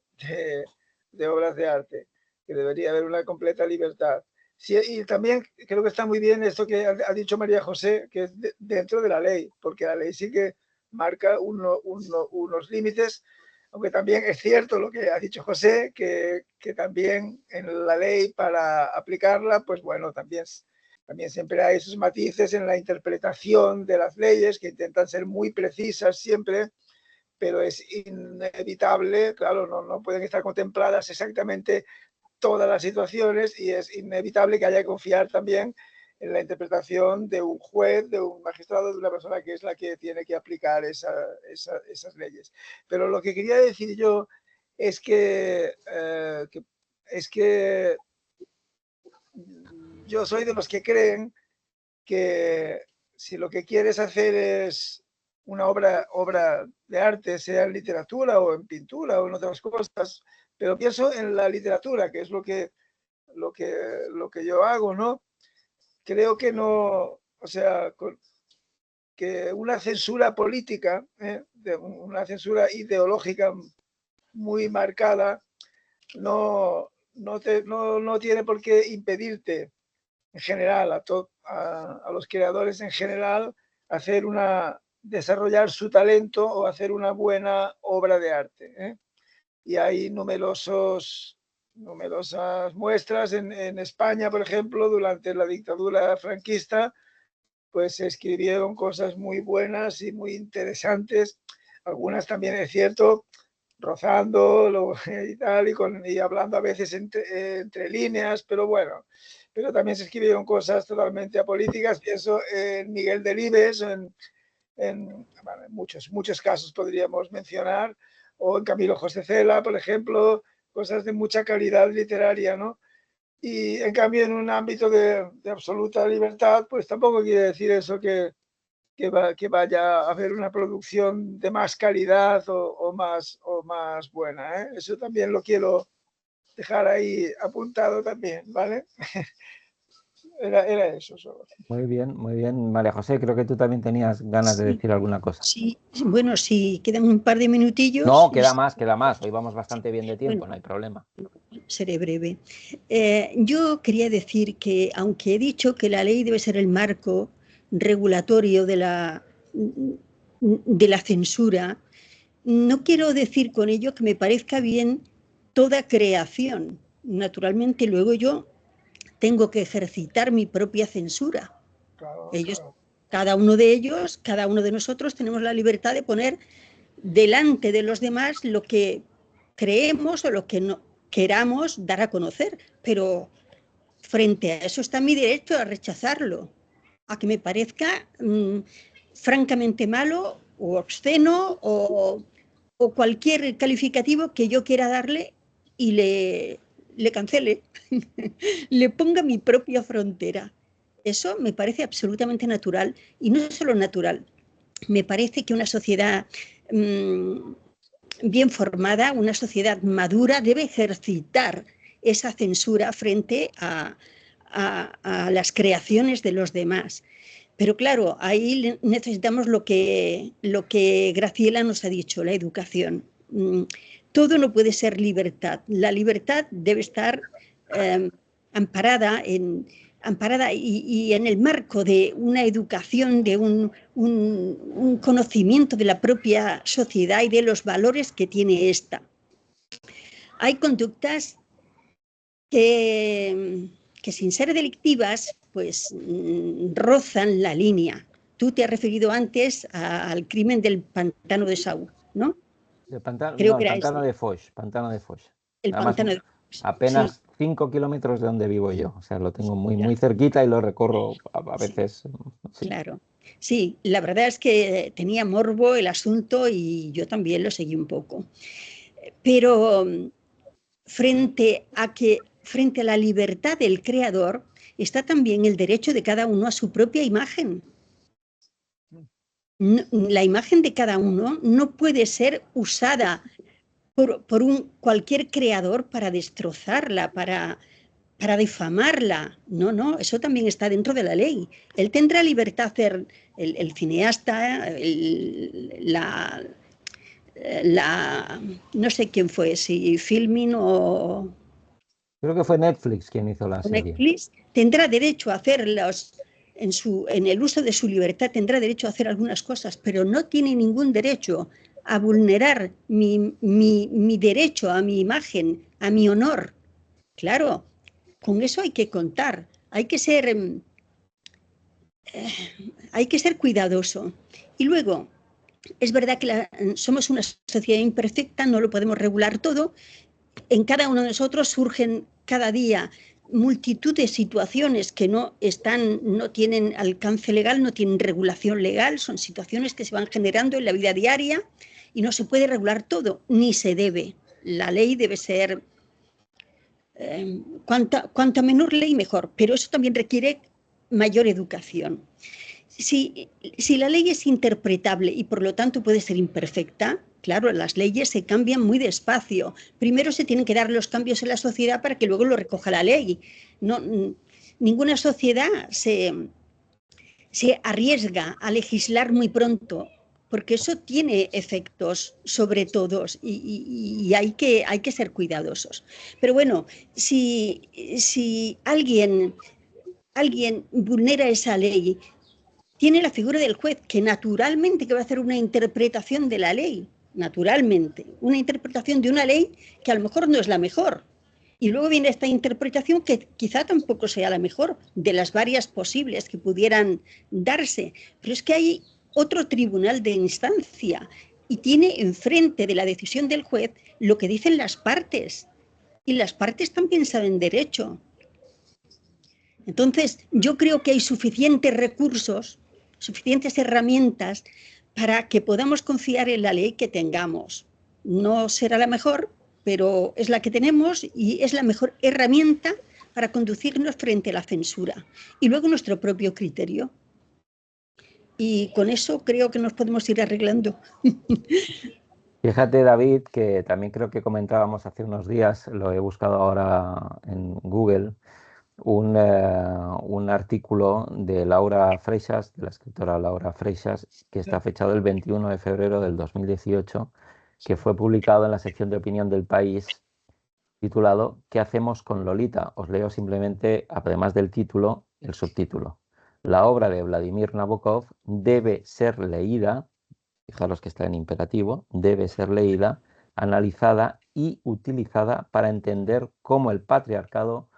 de obras de arte, que debería haber una completa libertad. Sí, y también creo que está muy bien esto que ha dicho María José, que es dentro de la ley, porque la ley sí que marca unos límites, aunque también es cierto lo que ha dicho José, que también en la ley para aplicarla, pues bueno, también siempre hay esos matices en la interpretación de las leyes que intentan ser muy precisas siempre, pero es inevitable, claro, no pueden estar contempladas exactamente todas las situaciones y es inevitable que haya que confiar también en la interpretación de un juez, de un magistrado, de una persona que es la que tiene que aplicar esas leyes. Pero lo que quería decir yo es que yo soy de los que creen que si lo que quieres hacer es una obra de arte, sea en literatura o en pintura o en otras cosas, pero pienso en la literatura, que es lo que yo hago, ¿no? Creo que no, o sea, que una censura política, una censura ideológica muy marcada, no tiene por qué impedirte en general, a los creadores en general, desarrollar su talento o hacer una buena obra de arte, ¿eh? Y hay numerosas muestras en España, por ejemplo, durante la dictadura franquista, pues se escribieron cosas muy buenas y muy interesantes, algunas también es cierto, rozando y tal, y hablando a veces entre líneas, pero bueno, pero también se escribieron cosas totalmente apolíticas, pienso en Miguel Delibes, en muchos casos podríamos mencionar, o en Camilo José Cela, por ejemplo, cosas de mucha calidad literaria, ¿no? Y en cambio, en un ámbito de absoluta libertad, pues tampoco quiere decir eso que vaya a haber una producción de más calidad o más buena, ¿eh? Eso también lo quiero dejar ahí apuntado también, ¿vale? Era eso solo. Muy bien, María José, creo que tú también tenías ganas de Sí, decir alguna cosa. sí. Bueno, si quedan un par de minutillos. No, queda más. Hoy vamos bastante bien de tiempo, Bueno, no hay problema. seré breve. Yo quería decir que, aunque he dicho que la ley debe ser el marco regulatorio de la censura, no quiero decir con ello que me parezca bien toda creación. Naturalmente, luego yo tengo que ejercitar mi propia censura. Claro. Cada uno de ellos, cada uno de nosotros tenemos la libertad de poner delante de los demás lo que creemos o lo que no queramos dar a conocer, pero frente a eso está mi derecho a rechazarlo, a que me parezca francamente malo o obsceno o cualquier calificativo que yo quiera darle y le cancele, le ponga mi propia frontera. Eso me parece absolutamente natural, y no solo natural, me parece que una sociedad bien formada, una sociedad madura, debe ejercitar esa censura frente a las creaciones de los demás. Pero claro, ahí necesitamos lo que Graciela nos ha dicho, la educación. Todo no puede ser libertad. La libertad debe estar amparada y en el marco de una educación, de un conocimiento de la propia sociedad y de los valores que tiene esta. Hay conductas que sin ser delictivas, pues rozan la línea. Tú te has referido antes al crimen del pantano de Sau, ¿no? El pantano de Foix. El Además, pantano de Foix. apenas 5 kilómetros de donde vivo yo. O sea, lo tengo muy cerquita y lo recorro a veces. Sí. Claro. Sí, la verdad es que tenía morbo el asunto y yo también lo seguí un poco. Pero frente a la libertad del creador está también el derecho de cada uno a su propia imagen. La imagen de cada uno no puede ser usada por cualquier creador para destrozarla, para difamarla. No, eso también está dentro de la ley. Él tendrá libertad de hacer, el cineasta, no sé quién fue, si Filmin o Creo que fue Netflix quien hizo la serie. Netflix, tendrá derecho a hacer en el uso de su libertad, tendrá derecho a hacer algunas cosas, pero no tiene ningún derecho a vulnerar mi derecho a mi imagen, a mi honor. Claro, con eso hay que contar, hay que ser cuidadoso. Y luego, es verdad que somos una sociedad imperfecta, no lo podemos regular todo. En cada uno de nosotros surgen cada día multitud de situaciones que no tienen alcance legal, no tienen regulación legal, son situaciones que se van generando en la vida diaria y no se puede regular todo, ni se debe. La ley debe ser, cuanta menor ley mejor, pero eso también requiere mayor educación. Si la ley es interpretable y por lo tanto puede ser imperfecta, claro, las leyes se cambian muy despacio. Primero se tienen que dar los cambios en la sociedad para que luego lo recoja la ley. Ninguna sociedad se arriesga a legislar muy pronto, porque eso tiene efectos sobre todos y hay que ser cuidadosos. Pero bueno, si alguien vulnera esa ley, tiene la figura del juez, que naturalmente que va a hacer una interpretación de la ley, naturalmente, una interpretación de una ley que a lo mejor no es la mejor. Y luego viene esta interpretación que quizá tampoco sea la mejor de las varias posibles que pudieran darse. Pero es que hay otro tribunal de instancia y tiene enfrente de la decisión del juez lo que dicen las partes. Y las partes también saben derecho. Entonces, yo creo que hay suficientes recursos, suficientes herramientas para que podamos confiar en la ley que tengamos. No será la mejor, pero es la que tenemos y es la mejor herramienta para conducirnos frente a la censura. Y luego nuestro propio criterio. Y con eso creo que nos podemos ir arreglando. Fíjate, David, que también creo que comentábamos hace unos días, lo he buscado ahora en Google, un artículo de Laura Freixas, de la escritora Laura Freixas, que está fechado el 21 de febrero del 2018, que fue publicado en la sección de opinión del País, titulado ¿Qué hacemos con Lolita? Os leo simplemente, además del título, el subtítulo. La obra de Vladimir Nabokov debe ser leída, fijaros que está en imperativo, debe ser leída, analizada y utilizada para entender cómo el patriarcado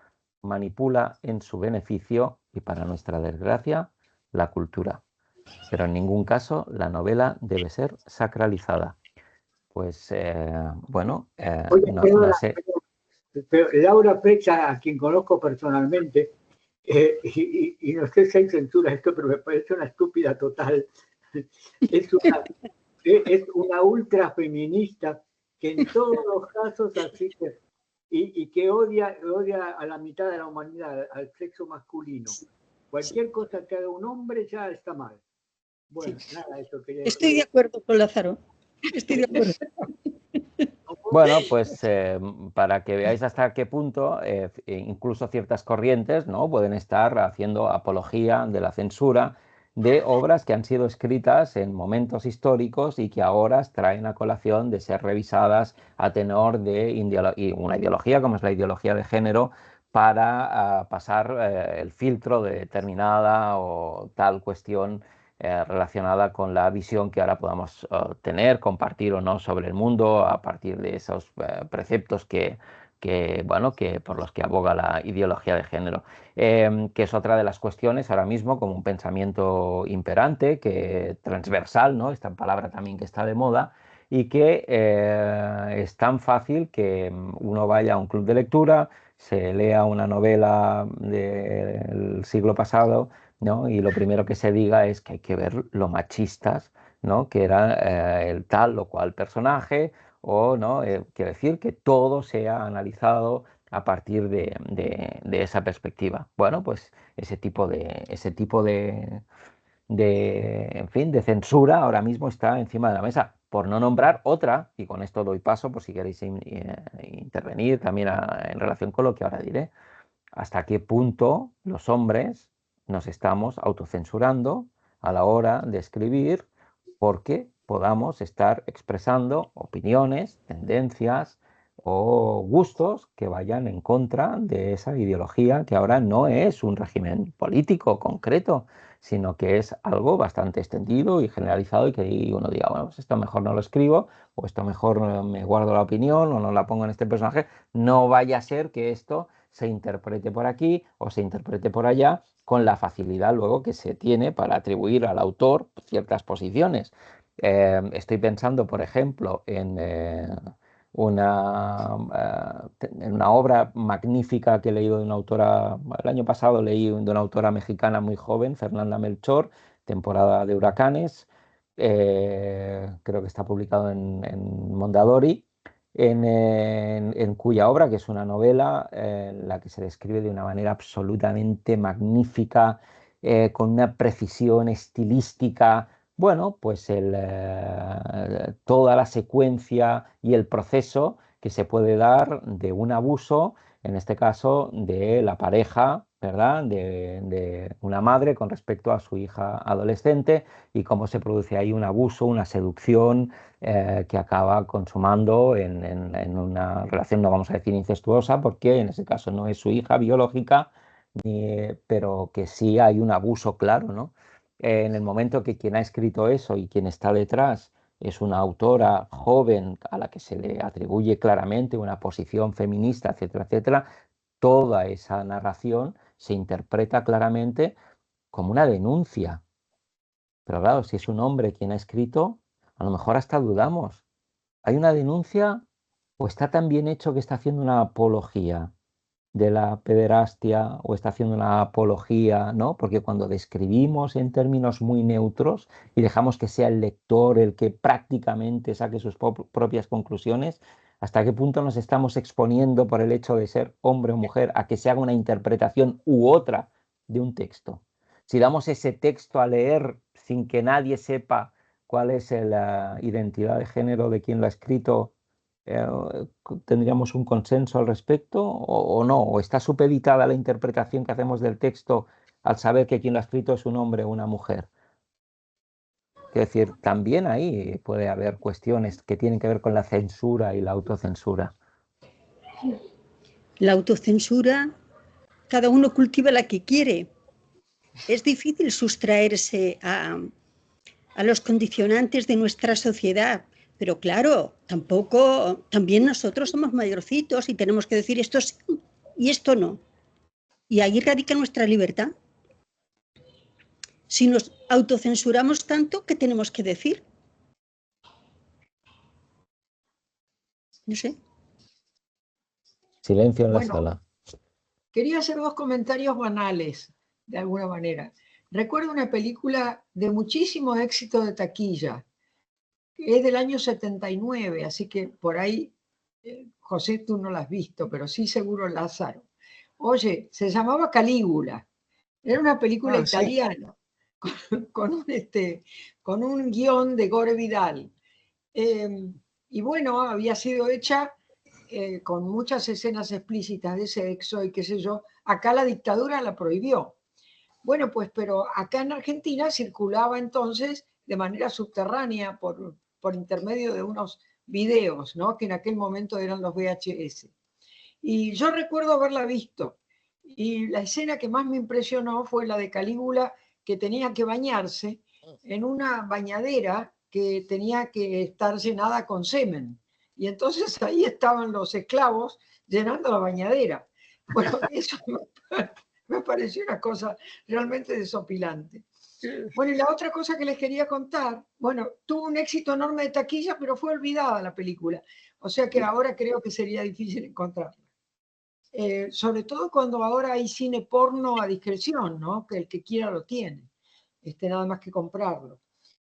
manipula en su beneficio y, para nuestra desgracia, la cultura. Pero en ningún caso la novela debe ser sacralizada. Pues bueno, Oye, no sé. Pero Laura Frecha, a quien conozco personalmente, y no sé si hay censura esto, pero me parece una estúpida total. Es una ultra feminista que en todos los casos asiste y que odia a la mitad de la humanidad, al sexo masculino. Cualquier cosa que haga un hombre ya está mal. Bueno, sí. Nada, eso quería decir. Estoy de acuerdo con Lázaro. Estoy de acuerdo. Bueno, pues para que veáis hasta qué punto incluso ciertas corrientes, ¿no?, pueden estar haciendo apología de la censura de obras que han sido escritas en momentos históricos y que ahora traen a colación de ser revisadas a tenor de una ideología como es la ideología de género para pasar el filtro de determinada o tal cuestión relacionada con la visión que ahora podamos tener, compartir o no sobre el mundo a partir de esos preceptos que por los que aboga la ideología de género, que es otra de las cuestiones ahora mismo como un pensamiento imperante, transversal, ¿no?, esta palabra también que está de moda, y que es tan fácil que uno vaya a un club de lectura, se lea una novela del siglo pasado, ¿no?, y lo primero que se diga es que hay que ver lo machistas, ¿no?, que era el tal o cual personaje, o no, quiere decir que todo sea analizado a partir de esa perspectiva. Bueno, pues ese tipo de en fin, de censura ahora mismo está encima de la mesa, por no nombrar otra, y con esto doy paso por si queréis intervenir también en relación con lo que ahora diré. ¿Hasta qué punto los hombres nos estamos autocensurando a la hora de escribir? ¿Por qué? podamos estar expresando opiniones, tendencias o gustos que vayan en contra de esa ideología que ahora no es un régimen político concreto, sino que es algo bastante extendido y generalizado y que uno diga, bueno, pues esto mejor no lo escribo o esto mejor me guardo la opinión o no la pongo en este personaje. No vaya a ser que esto se interprete por aquí o se interprete por allá con la facilidad luego que se tiene para atribuir al autor ciertas posiciones. Estoy pensando, por ejemplo, en una obra magnífica que he leído de una autora, el año pasado leí de una autora mexicana muy joven, Fernanda Melchor, Temporada de huracanes, creo que está publicado en Mondadori, en cuya obra, que es una novela, en la que se describe de una manera absolutamente magnífica, con una precisión estilística. Bueno, pues toda la secuencia y el proceso que se puede dar de un abuso, en este caso de la pareja, ¿verdad? De una madre con respecto a su hija adolescente y cómo se produce ahí un abuso, una seducción que acaba consumando en una relación, no vamos a decir incestuosa, porque en ese caso no es su hija biológica, pero que sí hay un abuso claro, ¿no? En el momento que quien ha escrito eso y quien está detrás es una autora joven a la que se le atribuye claramente una posición feminista, etcétera, etcétera, toda esa narración se interpreta claramente como una denuncia. Pero claro, si es un hombre quien ha escrito, a lo mejor hasta dudamos. ¿Hay una denuncia o está tan bien hecho que está haciendo una apología de la pederastia o está haciendo una apología, ¿no? Porque cuando describimos en términos muy neutros y dejamos que sea el lector el que prácticamente saque sus propias conclusiones, ¿hasta qué punto nos estamos exponiendo por el hecho de ser hombre o mujer a que se haga una interpretación u otra de un texto? Si damos ese texto a leer sin que nadie sepa cuál es la identidad de género de quien lo ha escrito, eh, ¿tendríamos un consenso al respecto o no? ¿O está supeditada la interpretación que hacemos del texto al saber que quien lo ha escrito es un hombre o una mujer? Es decir, también ahí puede haber cuestiones que tienen que ver con la censura y la autocensura. La autocensura, cada uno cultiva la que quiere. Es difícil sustraerse a los condicionantes de nuestra sociedad. Pero claro, también nosotros somos mayorcitos y tenemos que decir esto sí y esto no. Y ahí radica nuestra libertad. Si nos autocensuramos tanto, ¿qué tenemos que decir? No sé. Silencio en la sala. Quería hacer dos comentarios banales, de alguna manera. Recuerdo una película de muchísimo éxito de taquilla, que es del año 79, así que por ahí, José, tú no la has visto, pero sí seguro Lázaro. Oye, se llamaba Calígula. Era una película italiana, sí, con un guión de Gore Vidal. Y bueno, había sido hecha con muchas escenas explícitas de sexo y qué sé yo. Acá la dictadura la prohibió. Bueno, pues, pero acá en Argentina circulaba entonces de manera subterránea por intermedio de unos videos, ¿no? Que en aquel momento eran los VHS. Y yo recuerdo haberla visto. Y la escena que más me impresionó fue la de Calígula, que tenía que bañarse en una bañadera que tenía que estar llenada con semen. Y entonces ahí estaban los esclavos llenando la bañadera. Bueno, eso me pareció una cosa realmente desopilante. Bueno, y la otra cosa que les quería contar, bueno, tuvo un éxito enorme de taquilla, pero fue olvidada la película. O sea que ahora creo que sería difícil encontrarla. Sobre todo cuando ahora hay cine porno a discreción, ¿no? Que el que quiera lo tiene, nada más que comprarlo.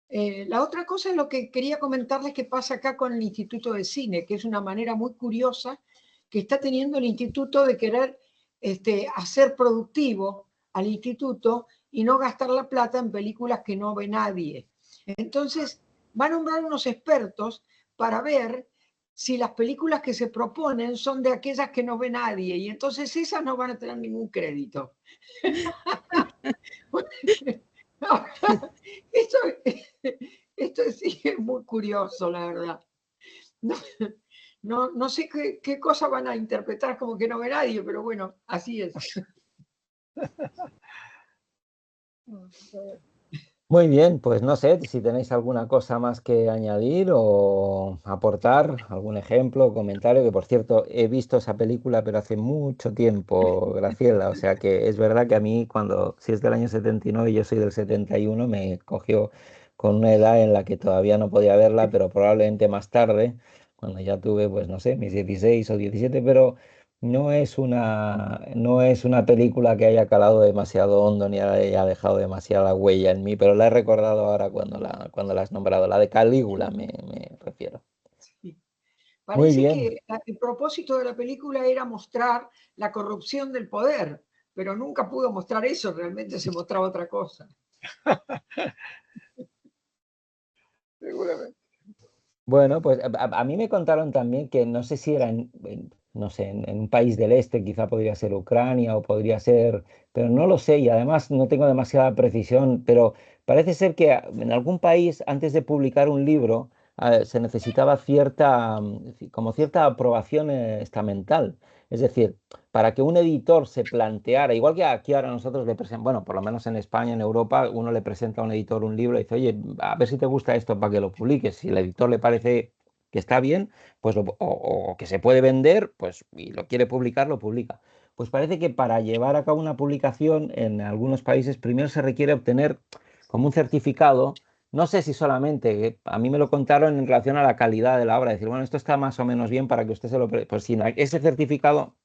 La otra cosa es lo que quería comentarles que pasa acá con el Instituto de Cine, que es una manera muy curiosa que está teniendo el Instituto de querer hacer productivo al Instituto y no gastar la plata en películas que no ve nadie. Entonces, va a nombrar unos expertos para ver si las películas que se proponen son de aquellas que no ve nadie, y entonces esas no van a tener ningún crédito. Esto Esto sí es muy curioso, la verdad. No sé qué cosa van a interpretar como que no ve nadie, pero bueno, así es. Muy bien, pues no sé si tenéis alguna cosa más que añadir o aportar, algún ejemplo o comentario, que por cierto he visto esa película pero hace mucho tiempo, Graciela, o sea que es verdad que a mí cuando, si es del año 79 y yo soy del 71, me cogió con una edad en la que todavía no podía verla, pero probablemente más tarde, cuando ya tuve pues no sé, mis 16 o 17, pero... No es una película que haya calado demasiado hondo ni haya dejado demasiada huella en mí, pero la he recordado ahora cuando la has nombrado, la de Calígula me refiero. Sí. Muy Parece bien, que el propósito de la película era mostrar la corrupción del poder, pero nunca pudo mostrar eso, realmente se mostraba otra cosa. Seguramente. bueno, pues a mí me contaron también que no sé si era no sé, en un país del este, quizá podría ser Ucrania o podría ser, pero no lo sé y además no tengo demasiada precisión, pero parece ser que en algún país antes de publicar un libro se necesitaba cierta, como cierta aprobación estamental. Es decir, para que un editor se planteara, igual que aquí ahora nosotros le presentamos, bueno, por lo menos en España, en Europa, uno le presenta a un editor un libro y dice, oye, a ver si te gusta esto para que lo publiques. Si el editor le parece que está bien, pues o que se puede vender, pues y lo quiere publicar, lo publica. Pues parece que para llevar a cabo una publicación en algunos países primero se requiere obtener como un certificado. No sé si solamente, a mí me lo contaron en relación a la calidad de la obra, decir, bueno, esto está más o menos bien para que usted se lo... Pues si ese certificado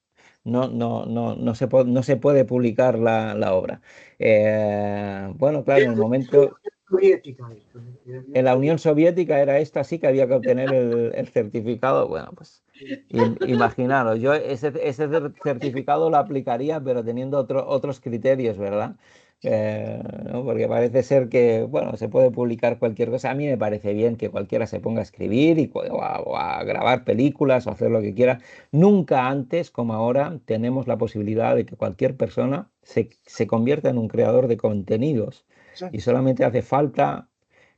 no se puede publicar la obra. Bueno, claro, en el momento, Soviética esto, la en Unión la Unión Soviética. Soviética era esto así que había que obtener el certificado. Bueno, pues imaginaros, yo ese certificado lo aplicaría, pero teniendo otros criterios, ¿verdad? ¿No? Porque parece ser que, bueno, se puede publicar cualquier cosa. A mí me parece bien que cualquiera se ponga a escribir o a grabar películas o hacer lo que quiera. Nunca antes, como ahora, tenemos la posibilidad de que cualquier persona se convierta en un creador de contenidos. Sí. Y solamente hace falta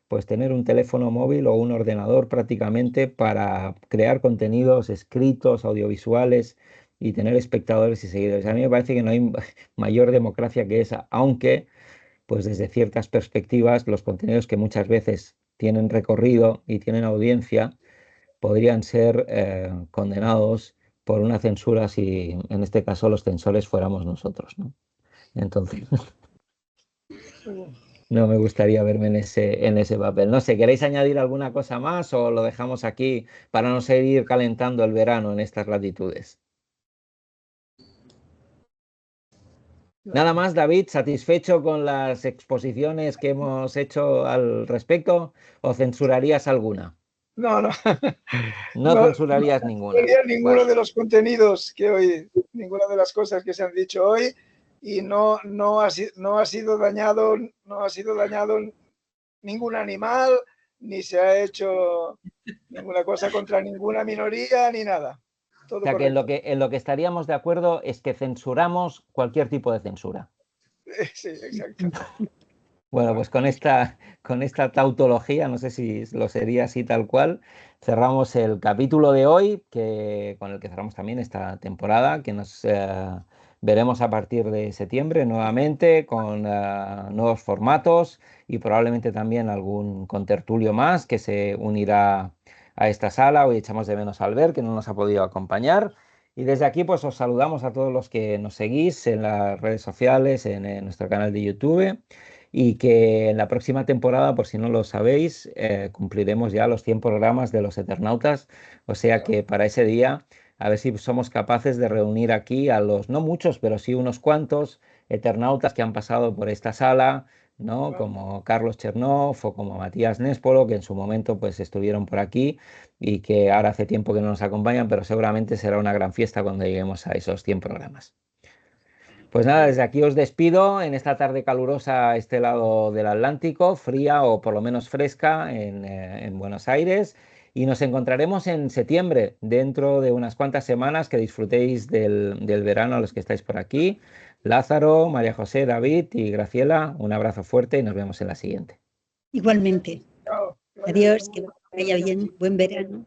pues tener un teléfono móvil o un ordenador prácticamente para crear contenidos escritos, audiovisuales y tener espectadores y seguidores. A mí me parece que no hay mayor democracia que esa, aunque pues desde ciertas perspectivas los contenidos que muchas veces tienen recorrido y tienen audiencia podrían ser condenados por una censura si en este caso los censores fuéramos nosotros, ¿no? Entonces, no me gustaría verme en ese papel. No sé, ¿queréis añadir alguna cosa más o lo dejamos aquí para no seguir calentando el verano en estas latitudes? Nada más, David, ¿satisfecho con las exposiciones que hemos hecho al respecto o censurarías alguna? No, no, No no, censurarías no ninguna. veía ninguno Bueno, de los contenidos que hoy, ninguna de las cosas que se han dicho hoy, y no ha sido dañado, no ha sido dañado ningún animal, ni se ha hecho ninguna cosa contra ninguna minoría, ni nada. o Todo sea que en lo correcto. que, en lo que estaríamos de acuerdo es que censuramos cualquier tipo de censura. Sí, exacto. Bueno, pues con esta tautología, no sé si lo sería así tal cual, cerramos el capítulo de hoy, con el que cerramos también esta temporada, que nos veremos a partir de septiembre nuevamente con nuevos formatos y probablemente también algún contertulio más que se unirá a esta sala. Hoy echamos de menos a Albert, que no nos ha podido acompañar. Y desde aquí pues os saludamos a todos los que nos seguís en las redes sociales, en nuestro canal de YouTube y que en la próxima temporada, por si no lo sabéis, cumpliremos ya los 100 programas de los Eternautas, o sea que para ese día a ver si somos capaces de reunir aquí a los, no muchos, pero sí unos cuantos Eternautas que han pasado por esta sala, ¿no? Como Carlos Chernov o como Matías Néspolo, que en su momento pues estuvieron por aquí y que ahora hace tiempo que no nos acompañan, pero seguramente será una gran fiesta cuando lleguemos a esos 100 programas. Pues nada, desde aquí os despido en esta tarde calurosa a este lado del Atlántico, fría o por lo menos fresca en Buenos Aires. Y nos encontraremos en septiembre, dentro de unas cuantas semanas, que disfrutéis del verano a los que estáis por aquí. Lázaro, María José, David y Graciela, un abrazo fuerte y nos vemos en la siguiente. Igualmente. Chao. Adiós, que vaya bien, buen verano.